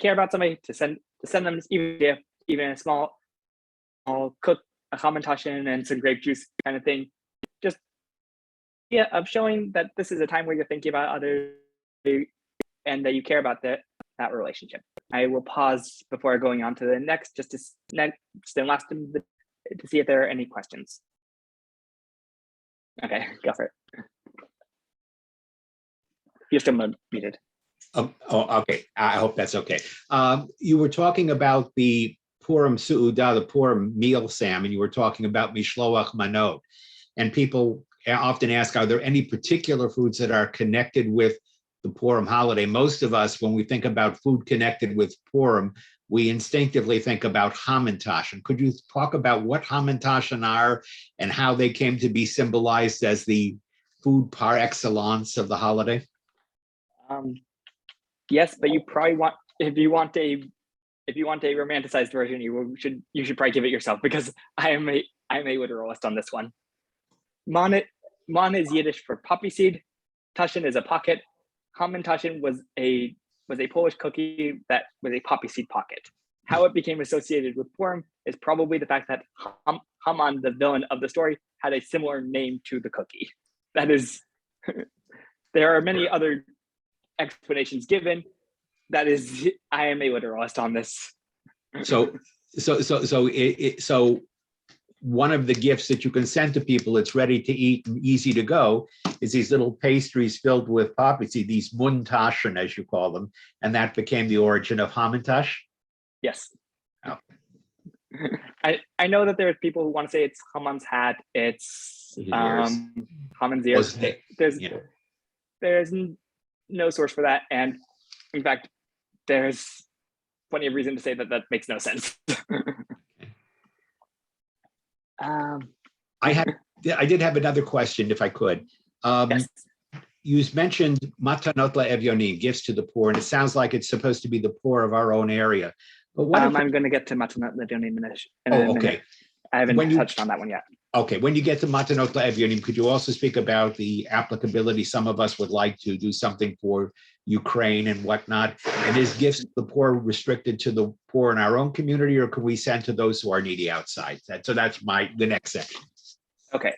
care about somebody, to send them even a small cook, a chamantashen and some grape juice kind of thing. Just of showing that this is a time where you're thinking about others and that you care about that relationship. I will pause before going on to the next, just to last to see if there are any questions. Okay, go for it. You're still muted. Okay. I hope that's okay. You were talking about the Purim Su'udah, the Purim meal, Sam, and you were talking about Mishloach Manot. And people often ask, are there any particular foods that are connected with the Purim holiday? Most of us, when we think about food connected with Purim, we instinctively think about Hamantash. And could you talk about what Hamantashen are and how they came to be symbolized as the food par excellence of the holiday? Yes, but you probably want, if you want a romanticized version, you should probably give it yourself, because I'm a literalist on this one. Man is Yiddish for poppy seed. Tashin is a pocket. Hamantashen was a Polish cookie that was a poppy seed pocket. How it became associated with Purim is probably the fact that Haman, the villain of the story, had a similar name to the cookie. That is, there are many other explanations given. That is, I am a literalist on this. So one of the gifts that you can send to people, it's ready to eat and easy to go, is these little pastries filled with poppy seed, these muntashen, as you call them, and that became the origin of Hamantash? Yes. Oh. I know that there's people who want to say it's Haman's hat, it's Haman's ears. There's no source for that, and in fact, there's plenty of reason to say that makes no sense. I did have another question, if I could. Yes. You mentioned matanot la'evyonim, gifts to the poor, and it sounds like it's supposed to be the poor of our own area. But what I'm going to get to matanot la'evyonim in a okay. minute. I haven't touched on that one yet. Okay, when you get to matanot la'evyonim, could you also speak about the applicability? Some of us would like to do something for Ukraine and whatnot. And is gifts to the poor restricted to the poor in our own community, or can we send to those who are needy outside? So that's the next section. Okay.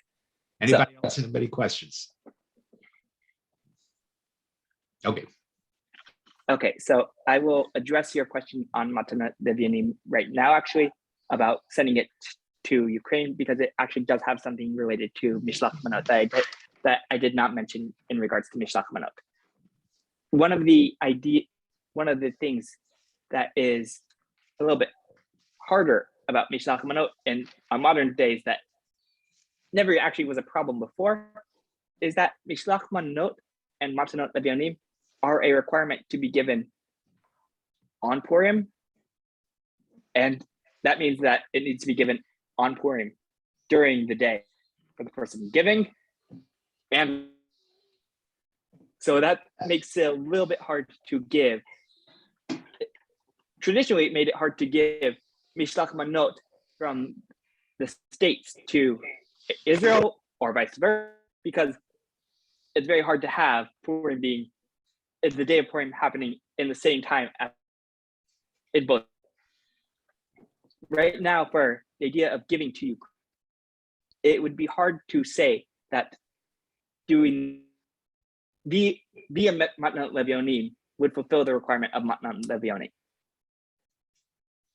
Anybody else have any questions? Okay, so I will address your question on Matanot Levionim right now, actually, about sending it to Ukraine, because it actually does have something related to Mishlach Manot that I did not mention in regards to Mishlach Manot. One of the things that is a little bit harder about Mishlach Manot in our modern days that never actually was a problem before is that Mishlach Manot and Matanot Levionim are a requirement to be given on Purim, and that means that it needs to be given on Purim during the day for the person giving, and so that makes it a little bit hard to give. Traditionally, it made it hard to give Mishlach Manot from the States to Israel or vice versa, because it's very hard to have Purim being the day of Purim happening in the same time as in both. Right now, for the idea of giving to Ukraine, it would be hard to say that doing via Matnat Levionim would fulfill the requirement of Matnat Levionim.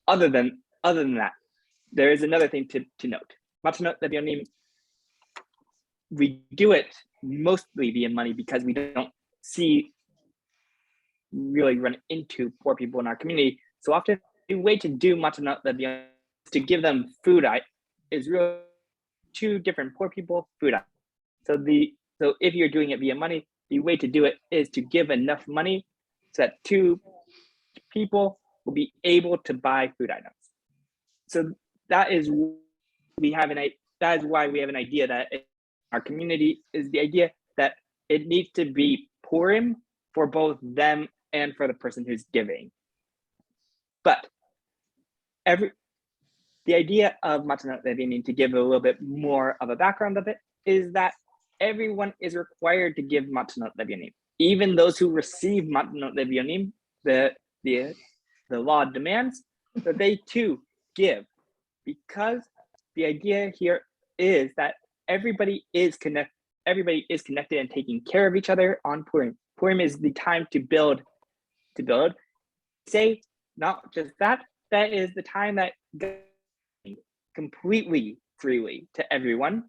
Other than that, there is another thing to note. Matnat Levionim, we do it mostly via money because we don't really run into poor people in our community. So often the way to do Matanot Levionim is to give them food is really two different poor people food. So if you're doing it via money, the way to do it is to give enough money so that two people will be able to buy food items. So that is why we have an idea that our community is the idea that it needs to be Purim for both them and for the person who's giving. But the idea of Matanot Levianim, to give a little bit more of a background of it, is that everyone is required to give Matanot Levianim. Even those who receive Matanot Levianim, the law demands that they too give, because the idea here is that everybody is connected and taking care of each other on Purim. Purim is the time to build. Say not just that, that is the time that God completely freely to everyone.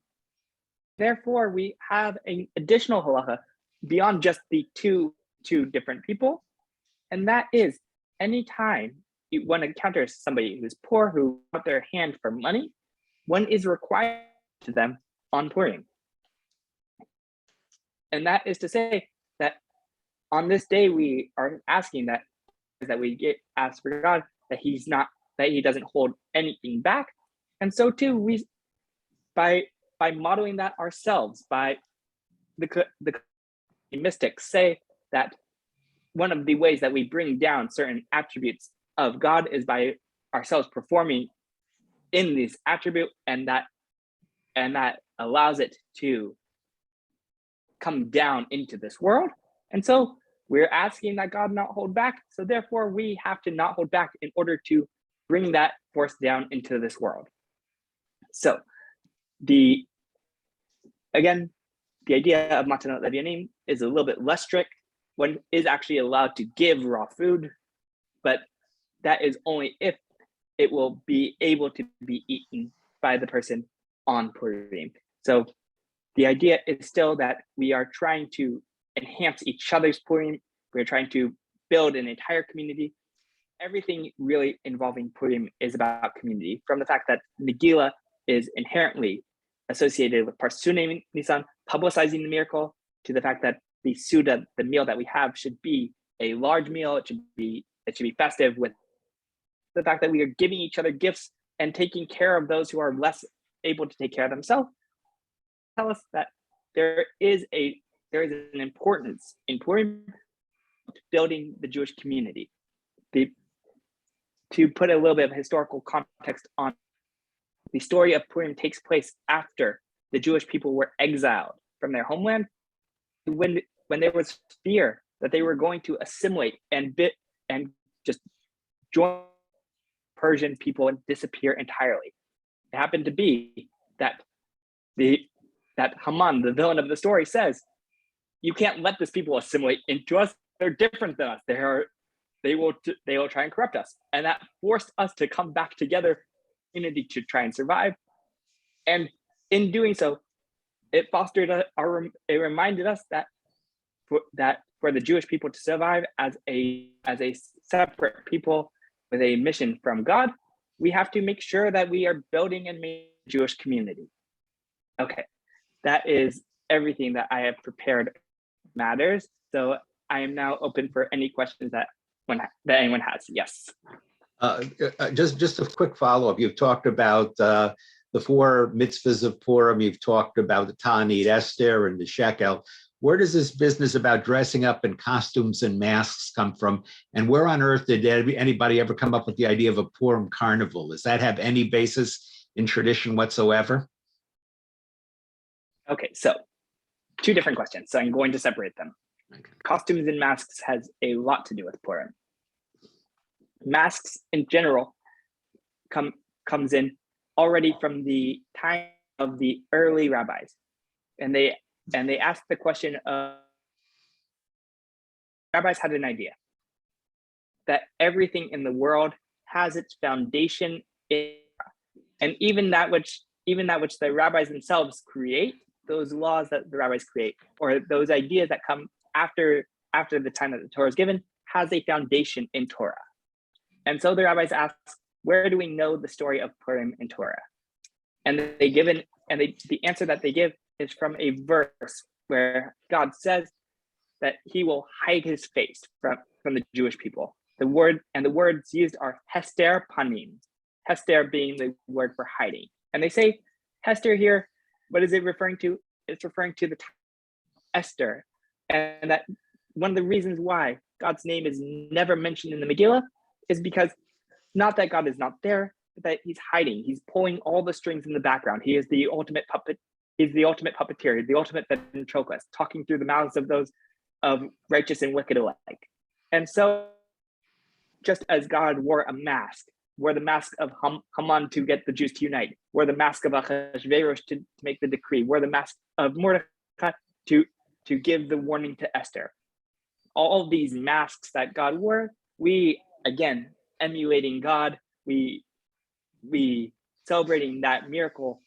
Therefore, we have an additional halacha beyond just the two different people, and that is anytime one encounters somebody who's poor, who put their hand for money, one is required to them on Purim. And that is to say that on this day we are asking that we get asked for God that he doesn't hold anything back, and so too we by modeling that ourselves, by the mystics say that one of the ways that we bring down certain attributes of God is by ourselves performing in this attribute, and that allows it to come down into this world. And so we're asking that God not hold back. So therefore we have to not hold back in order to bring that force down into this world. So the idea of Matanot Levianim is a little bit less strict. One is actually allowed to give raw food, but that is only if it will be able to be eaten by the person on Purim. So the idea is still that we are trying to enhance each other's Purim. We're trying to build an entire community. Everything really involving Purim is about community, from the fact that Megillah is inherently associated with Parsunim Nisan, publicizing the miracle, to the fact that the Suda, the meal that we have, should be a large meal. It should be festive, with the fact that we are giving each other gifts and taking care of those who are less able to take care of themselves. Tell us that there is an importance in Purim to building the Jewish community. To put a little bit of historical context on, the story of Purim takes place after the Jewish people were exiled from their homeland, when there was fear that they were going to assimilate and just join Persian people and disappear entirely. It happened to be that Haman, the villain of the story, says, "You can't let this people assimilate into us. They're different than us. They will try and corrupt us." And that forced us to come back together in order to try and survive. And in doing so, it reminded us that for the Jewish people to survive as a separate people with a mission from God, we have to make sure that we are building and making a Jewish community. Okay, that is everything that I have prepared matters. So I am now open for any questions that anyone has. Yes. Just a quick follow-up. You've talked about the 4 mitzvahs of Purim. You've talked about the Ta'anit Esther and the Shekel. Where does this business about dressing up in costumes and masks come from? And where on earth did anybody ever come up with the idea of a Purim carnival? Does that have any basis in tradition whatsoever? Okay, so 2 different questions. So I'm going to separate them. Okay. Costumes and masks has a lot to do with Purim. Masks in general comes in already from the time of the early rabbis, and they asked the question of, rabbis had an idea that everything in the world has its foundation in, and even that which the rabbis themselves create, those laws that the rabbis create, or those ideas that come after the time that the Torah is given, has a foundation in Torah. And so the rabbis ask, where do we know the story of Purim in Torah? And the answer that they give is from a verse where God says that he will hide his face from the Jewish people. The words used are Hester Panim, Hester being the word for hiding. And they say Hester here, what is it referring to? It's referring to the Esther. And that one of the reasons why God's name is never mentioned in the Megillah is because not that God is not there, that he's hiding. He's pulling all the strings in the background. He is the ultimate puppet. He's the ultimate puppeteer. He's the ultimate ventriloquist, talking through the mouths of those of righteous and wicked alike. And so, just as God wore a mask, wore the mask of Haman to get the Jews to unite, wore the mask of Ahasuerus to make the decree, wore the mask of Mordecai to give the warning to Esther. All of these masks that God wore, we, again, emulating God, we celebrating that miracle,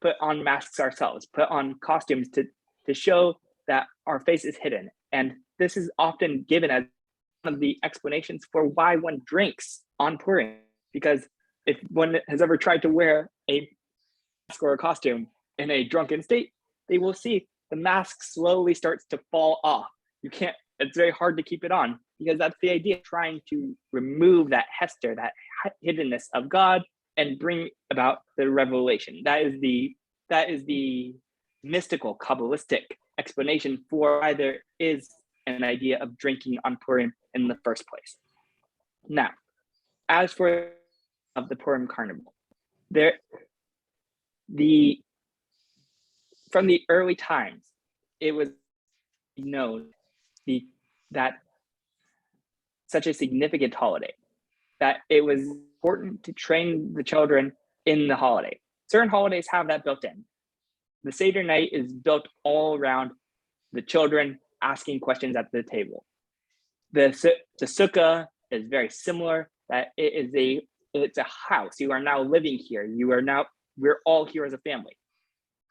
put on masks ourselves, put on costumes to show that our face is hidden. And this is often given as one of the explanations for why one drinks on Purim, because if one has ever tried to wear a mask or a costume in a drunken state, they will see the mask slowly starts to fall off. You can't, it's very hard to keep it on, because that's the idea, trying to remove that hester, that hiddenness of God, and bring about the revelation. That is the mystical, Kabbalistic explanation for why there is an idea of drinking on Purim in the first place. Now, as for of the Purim Carnival, from the early times, it was known that such a significant holiday, that it was important to train the children in the holiday. Certain holidays have that built in. The Seder night is built all around the children asking questions at the table. The sukkah is very similar, that it's a house. You are now living here. We're all here as a family.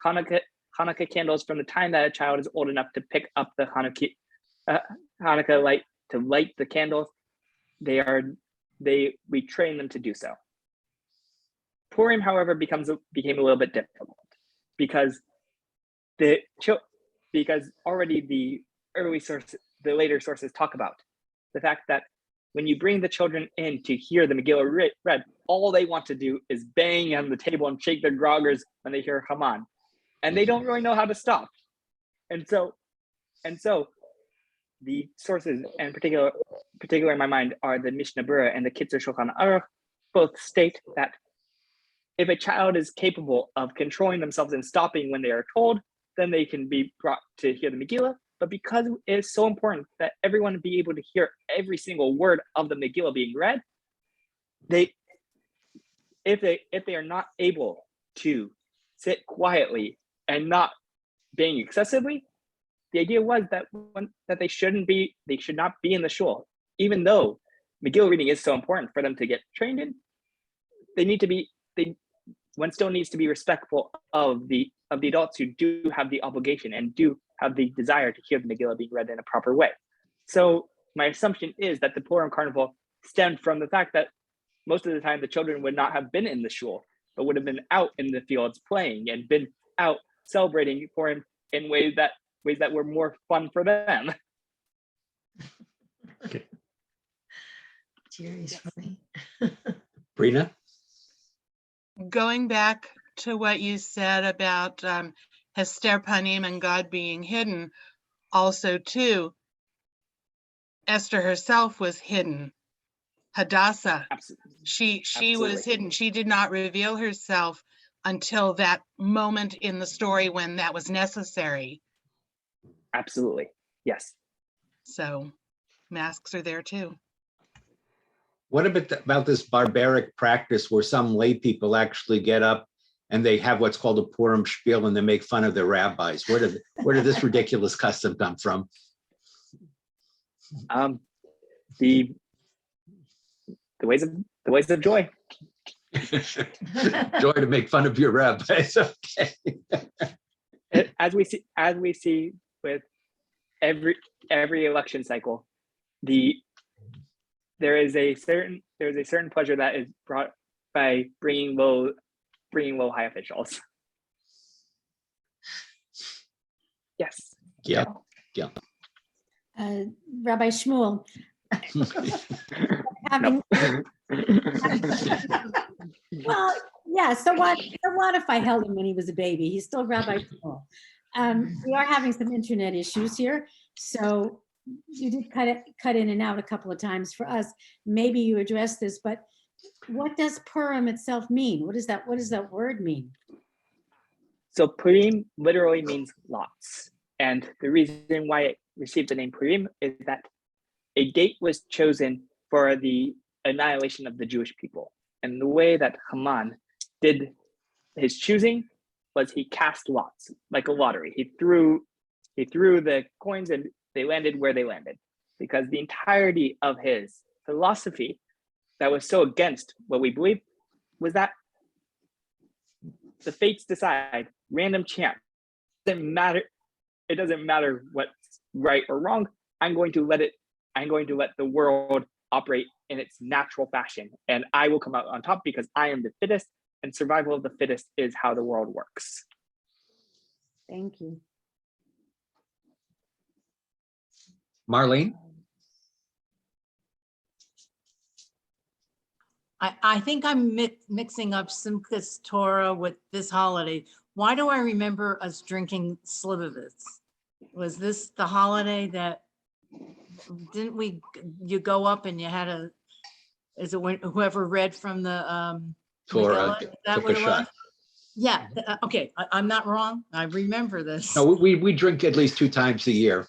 Hanukkah candles, from the time that a child is old enough to pick up the Hanukkah light to light the candles, we train them to do so. Purim, however, became a little bit difficult because already the later sources talk about the fact that when you bring the children in to hear the Megillah read, all they want to do is bang on the table and shake their groggers when they hear Haman, and they don't really know how to stop. And so the sources, and particular in my mind, are the Mishnah Berurah and the Kitzur Shulchan Aruch. Both state that if a child is capable of controlling themselves and stopping when they are told, then they can be brought to hear the Megillah. But because it is so important that everyone be able to hear every single word of the Megillah being read, if they are not able to sit quietly and not bang excessively, the idea was that they should not be in the shul, even though Megillah reading is so important for them to get trained in. One still needs to be respectful of the adults who do have the obligation and do have the desire to hear the Megillah being read in a proper way. So my assumption is that the Purim Carnival stemmed from the fact that most of the time the children would not have been in the shul, but would have been out in the fields playing and been out celebrating Purim in ways that were more fun for them. Okay. Jerry's funny. Brina? Going back to what you said about Hester Panim and God being hidden, also too, Esther herself was hidden. Hadassah, Absolutely. she was hidden. She did not reveal herself until that moment in the story when that was necessary. Absolutely. Yes. So masks are there too. What about this barbaric practice where some lay people actually get up and they have what's called a Purim spiel and they make fun of their rabbis? Where did this ridiculous custom come from? The ways of joy. Joy to make fun of your rabbis. Okay. As we see with every election cycle, there is a certain pleasure that is brought by bringing low high officials. Yes. Yeah. Rabbi Shmuel, having, well, yeah, so what if I held him when he was a baby? He's still Rabbi Shmuel. We are having some internet issues here, so you did cut in and out a couple of times for us. Maybe you addressed this, but what does Purim itself mean? What does that word mean? So Purim literally means lots. And the reason why it received the name Purim is that a date was chosen for the annihilation of the Jewish people. And the way that Haman did his choosing was he cast lots, like a lottery. He threw the coins and they landed where they landed. Because the entirety of his philosophy that was so against what we believe was that the fates decide, random chance. It doesn't matter what's right or wrong. I'm going to let the world operate in its natural fashion. And I will come out on top because I am the fittest, and survival of the fittest is how the world works. Thank you. Marlene? I think I'm mixing up Simchas Torah with this holiday. Why do I remember us drinking slivovitz? Was this the holiday that, you go up and you had is it whoever read from the Torah Megillah? Is that took what a it shot. was? Yeah, okay, I'm not wrong. I remember this. No, we drink at least 2 times a year.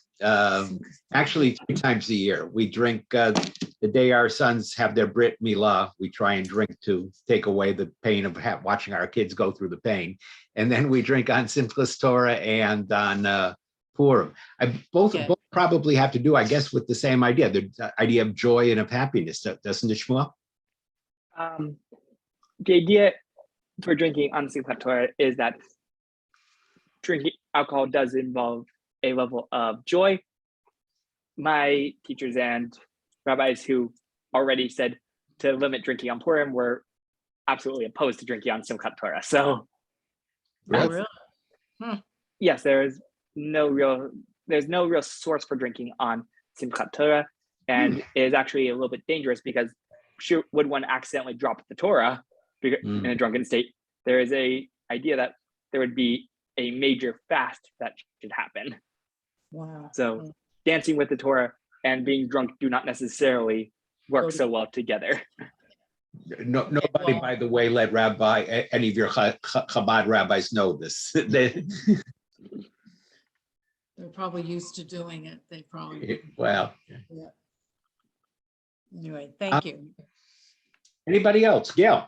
Actually, 3 times a year. We drink the day our sons have their Brit Milah. We try and drink to take away the pain of watching our kids go through the pain. And then we drink on Simchas Torah and on Purim. Both probably have to do, I guess, with the same idea, the idea of joy and of happiness, doesn't it, Shmuel? The idea for drinking on Simchat Torah is that drinking alcohol does involve a level of joy. My teachers and rabbis who already said to limit drinking on Purim were absolutely opposed to drinking on Simchat Torah. So Oh, really? yes, there's no real source for drinking on Simchat Torah, and it is actually a little bit dangerous because would one accidentally drop the Torah in a drunken state, there is a idea that there would be a major fast that should happen. Wow. So dancing with the Torah and being drunk do not necessarily work so well together. No, nobody, by the way, let any of your Chabad rabbis know this. They're probably used to doing it. They probably, Well, anyway, thank you. anybody else? Gail?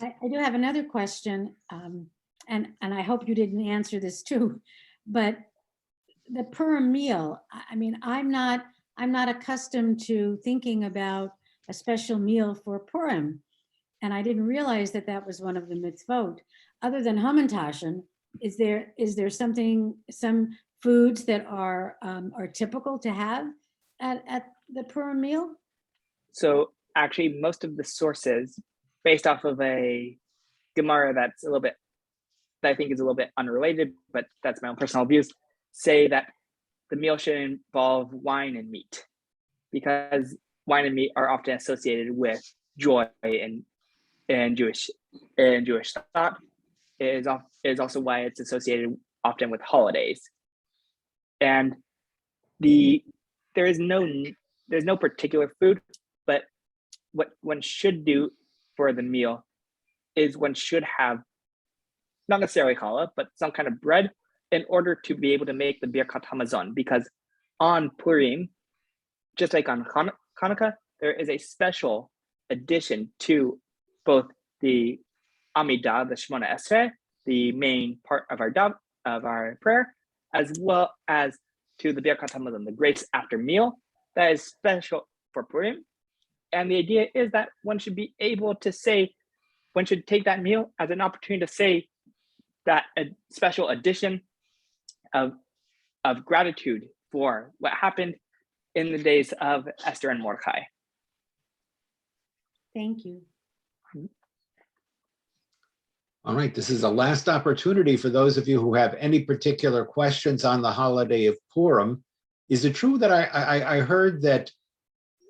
I do have another question, and I hope you didn't answer this too, but the Purim meal, I mean, I'm not accustomed to thinking about a special meal for Purim, and I didn't realize that that was one of the mitzvot. Other than Hamantashen, is there some foods that are typical to have at the Purim meal? So actually, most of the sources, based off of a Gemara that I think is a little bit unrelated, but that's my own personal views, say that the meal should involve wine and meat, because wine and meat are often associated with joy and Jewish thought. It is also why it's associated often with holidays. And there's no particular food, but what one should do for the meal is one should have not necessarily challah, but some kind of bread in order to be able to make the Birkat Hamazon, because on Purim, just like on Hanukkah, there is a special addition to both the Amidah, the Shemona Esrei, the main part of our prayer, as well as to the Birkat Hamazon, the grace after meal, that is special for Purim. And the idea is that one should be able to say, one should take that meal as an opportunity to say that a special addition of gratitude for what happened in the days of Esther and Mordecai. Thank you. All right, this is the last opportunity for those of you who have any particular questions on the holiday of Purim. Is it true that I heard that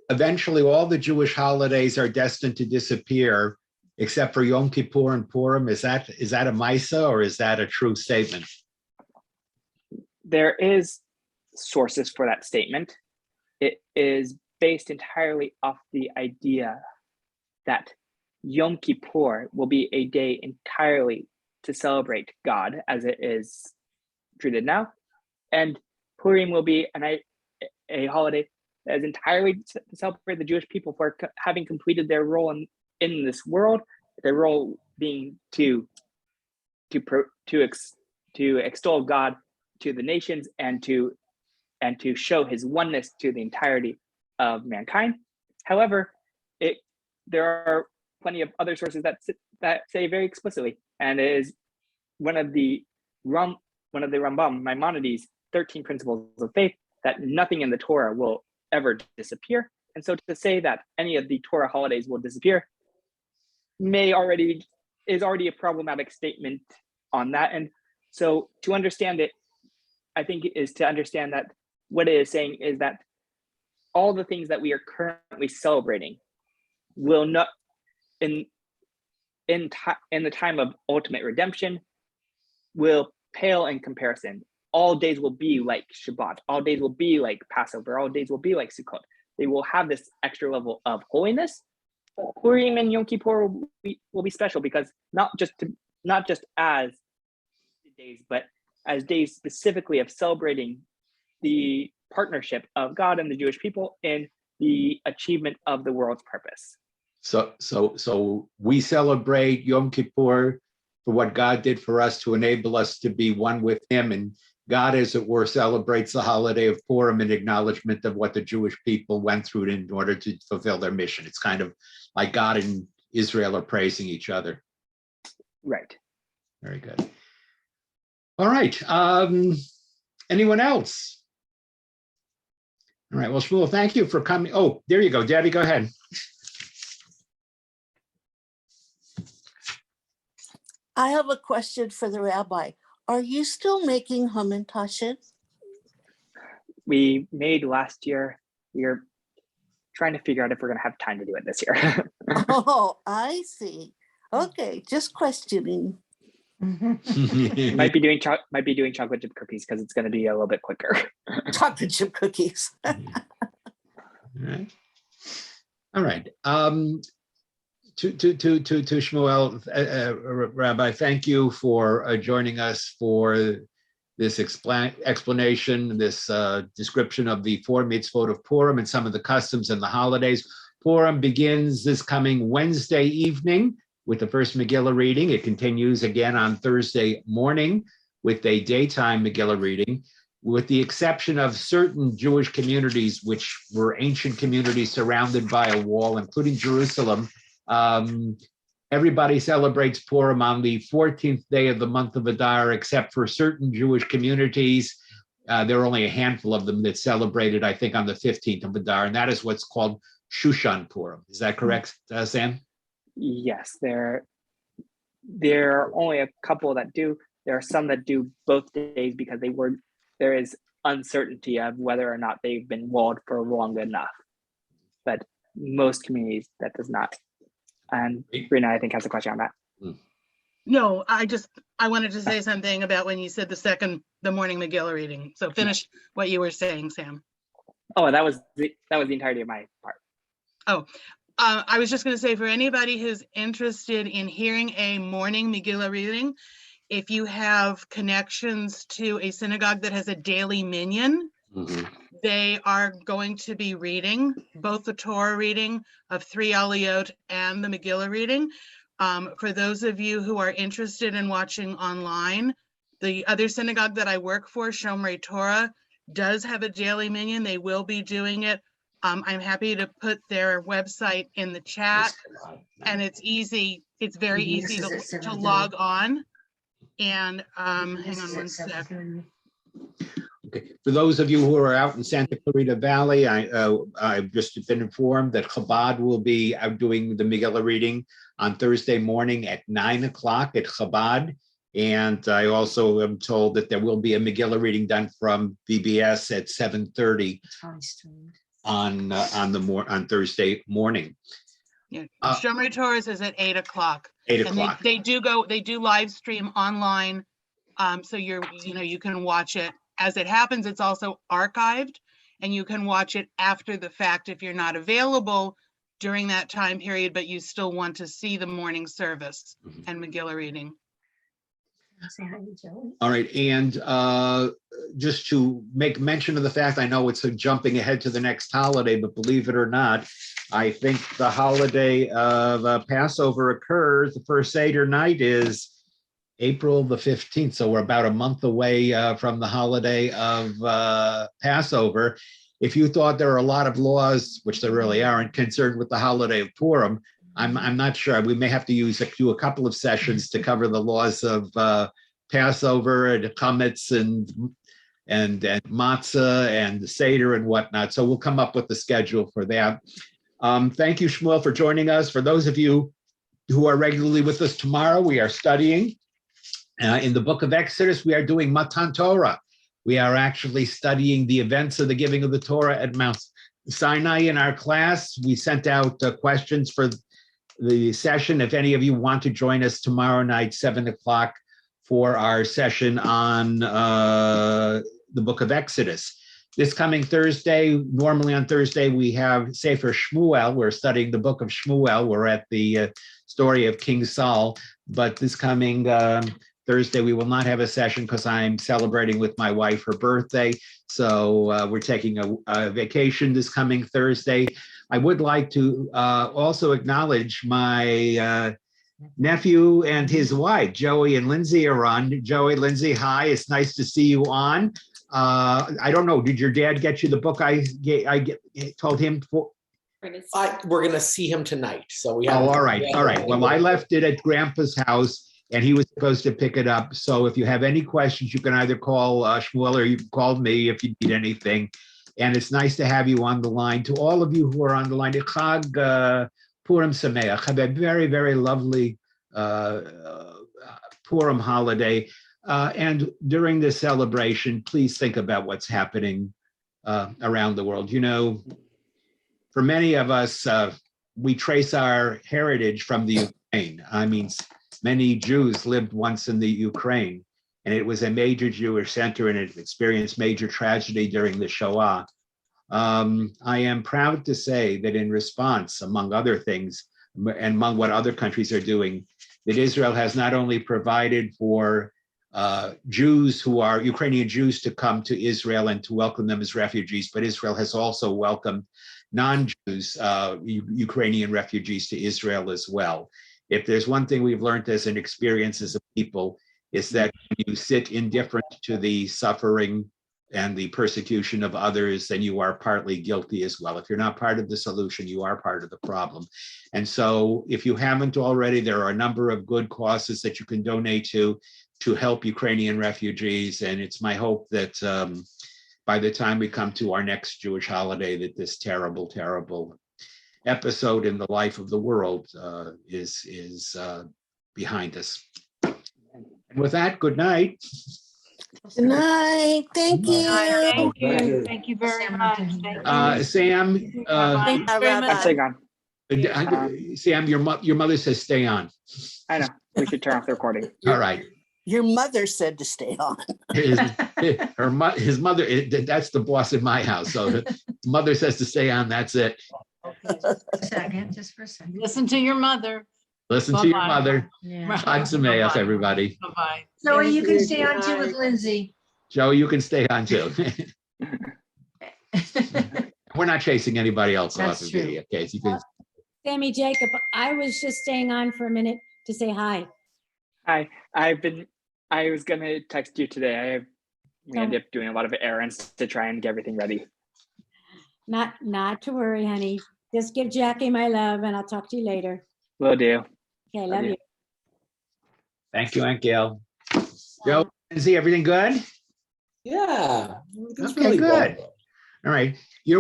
eventually all the Jewish holidays are destined to disappear except for Yom Kippur and Purim? Is that a Maisa, or is that a true statement? There is sources for that statement. It is based entirely off the idea that Yom Kippur will be a day entirely to celebrate God as it is treated now, and Purim will be a holiday that is entirely to celebrate the Jewish people for having completed their role in this world, their role being to extol God to the nations and to show his oneness to the entirety of mankind. However, there are plenty of other sources that say very explicitly, and it is one of the Rambam, Maimonides' 13 principles of faith, that nothing in the Torah will ever disappear. And so to say that any of the Torah holidays will disappear is already a problematic statement on that. And so to understand it, I think, is to understand that what it is saying is that all the things that we are currently celebrating will not, in the time of ultimate redemption, will pale in comparison. All days will be like Shabbat. All days will be like Passover. All days will be like Sukkot. They will have this extra level of holiness. Purim and Yom Kippur will be special because not just as days, but as days specifically of celebrating the partnership of God and the Jewish people in the achievement of the world's purpose. So we celebrate Yom Kippur for what God did for us to enable us to be one with him. And God, as it were, celebrates the holiday of Purim in acknowledgement of what the Jewish people went through in order to fulfill their mission. It's kind of like God and Israel are praising each other. Right. Very good. All right. Anyone else? All right. Well, Shmuel, thank you for coming. Oh, there you go. Debbie, go ahead. I have a question for the rabbi. Are you still making Hamantashen? We made last year. We are trying to figure out if we're going to have time to do it this year. Oh, I see. Okay, just questioning. might be doing chocolate chip cookies because it's going to be a little bit quicker. Chocolate chip cookies. All right. To Shmuel, Rabbi, thank you for joining us for this explanation, this description of the 4 mitzvot of Purim and some of the customs and the holidays. Purim begins this coming Wednesday evening with the first Megillah reading. It continues again on Thursday morning with a daytime Megillah reading, with the exception of certain Jewish communities, which were ancient communities surrounded by a wall, including Jerusalem. Everybody celebrates Purim on the 14th day of the month of Adar, except for certain Jewish communities. There are only a handful of them that celebrated, I think, on the 15th of Adar, and that is what's called Shushan Purim. Is that correct, Sam? Yes, there are only a couple that do. There are some that do both days because there is uncertainty of whether or not they've been walled for long enough. But most communities, that does not. And Rena, I think, has a question on that. No, I wanted to say something about when you said the morning Megillah reading. So finish what you were saying, Sam. Oh, that was the entirety of my part. Oh, I was just going to say, for anybody who's interested in hearing a morning Megillah reading, if you have connections to a synagogue that has a daily minyan, they are going to be reading both the Torah reading of 3 Aliyot and the Megillah reading. For those of you who are interested in watching online, the other synagogue that I work for, Shomrei Torah, does have a daily minyan. They will be doing it. I'm happy to put their website in the chat, and it's easy. It's very easy to log on. And hang on one sec. Okay. For those of you who are out in Santa Clarita Valley, I've just been informed that Chabad will be out doing the Megillah reading on Thursday morning at 9 o'clock at Chabad. And I also am told that there will be a Megillah reading done from VBS at 7:30 on Thursday morning. Yeah, Shomrei Torah is at 8 o'clock. 8 And o'clock. they do live stream online. So you can watch it as it happens. It's also archived and you can watch it after the fact. If you're not available during that time period, but you still want to see the morning service Mhm. and Megillah reading. Say hi to Joey. All right, and just to make mention of the fact, I know it's jumping ahead to the next holiday, but believe it or not, I think the holiday of Passover occurs, the first Seder night is April the 15th, so we're about a month away from the holiday of Passover. If you thought there are a lot of laws, which there really aren't, concerned with the holiday of Purim, I'm not sure. We may have to do a couple of sessions to cover the laws of Passover and chametz and matzah and the Seder and whatnot. So we'll come up with the schedule for that. Thank you, Shmuel, for joining us. For those of you who are regularly with us tomorrow, we are studying in the book of Exodus. We are doing Matan Torah. We are actually studying the events of the giving of the Torah at Mount Sinai in our class. We sent out questions for the session. If any of you want to join us tomorrow night, 7 o'clock, for our session on the book of Exodus. This coming Thursday, normally on Thursday, we have Sefer Shmuel. We're studying the book of Shmuel. We're at the story of King Saul, but this coming Thursday, we will not have a session because I'm celebrating with my wife her birthday. So we're taking a vacation this coming Thursday. I would like to also acknowledge my nephew and his wife, Joey and Lindsay, are on. Joey, Lindsay, hi, it's nice to see you on. I don't know, did your dad get you the book I told him for? We're gonna see him tonight, so we. Oh, all right. Well, I left it at Grandpa's house and he was supposed to pick it up. So if you have any questions, you can either call Shmuel or you can call me if you need anything. And it's nice to have you on the line. To all of you who are on the line, Chag Purim Sameach. Have a very, very lovely Purim holiday. And during this celebration, please think about what's happening around the world. You know, for many of us, we trace our heritage from the Ukraine. I mean, many Jews lived once in the Ukraine, and it was a major Jewish center, and it experienced major tragedy during the Shoah. I am proud to say that in response, among other things, and among what other countries are doing, that Israel has not only provided for Jews who are Ukrainian Jews to come to Israel and to welcome them as refugees, but Israel has also welcomed non-Jews, Ukrainian refugees to Israel as well. If there's one thing we've learned as an experience as a people, is that when you sit indifferent to the suffering and the persecution of others, then you are partly guilty as well. If you're not part of the solution, you are part of the problem. And so if you haven't already, there are a number of good causes that you can donate to help Ukrainian refugees. And it's my hope that by the time we come to our next Jewish holiday, that this terrible, terrible episode in the life of the world is behind us. And with that, good night. Good night. Thank you. Thank you. Thank you very much. Thank you. Sam, Thanks very I'm much. staying on. Sam, your mother says stay on. I know. We should turn off the recording. All right. Your mother said to stay on. His mother, that's the boss in my house. So the mother says to stay on, that's it. A second, just for a second. Listen to your mother. Listen to your Bye-bye. mother. Yeah. Chag Sameach, everybody. Bye-bye. Zoe, you can stay on too with Lindsay. Joe, you can stay on too. We're not chasing anybody else off That's of true. video. Okay, so you can. Sammy Jacob, I was just staying on for a minute to say hi. Hi, I was gonna text you today. We ended up doing a lot of errands to try and get everything ready. Not to worry, honey. Just give Jackie my love and I'll talk to you later. Will do. Okay, love you. Thank you, Aunt Gail. Joe, Lindsay, everything good? Yeah. it's Okay, really good. All right.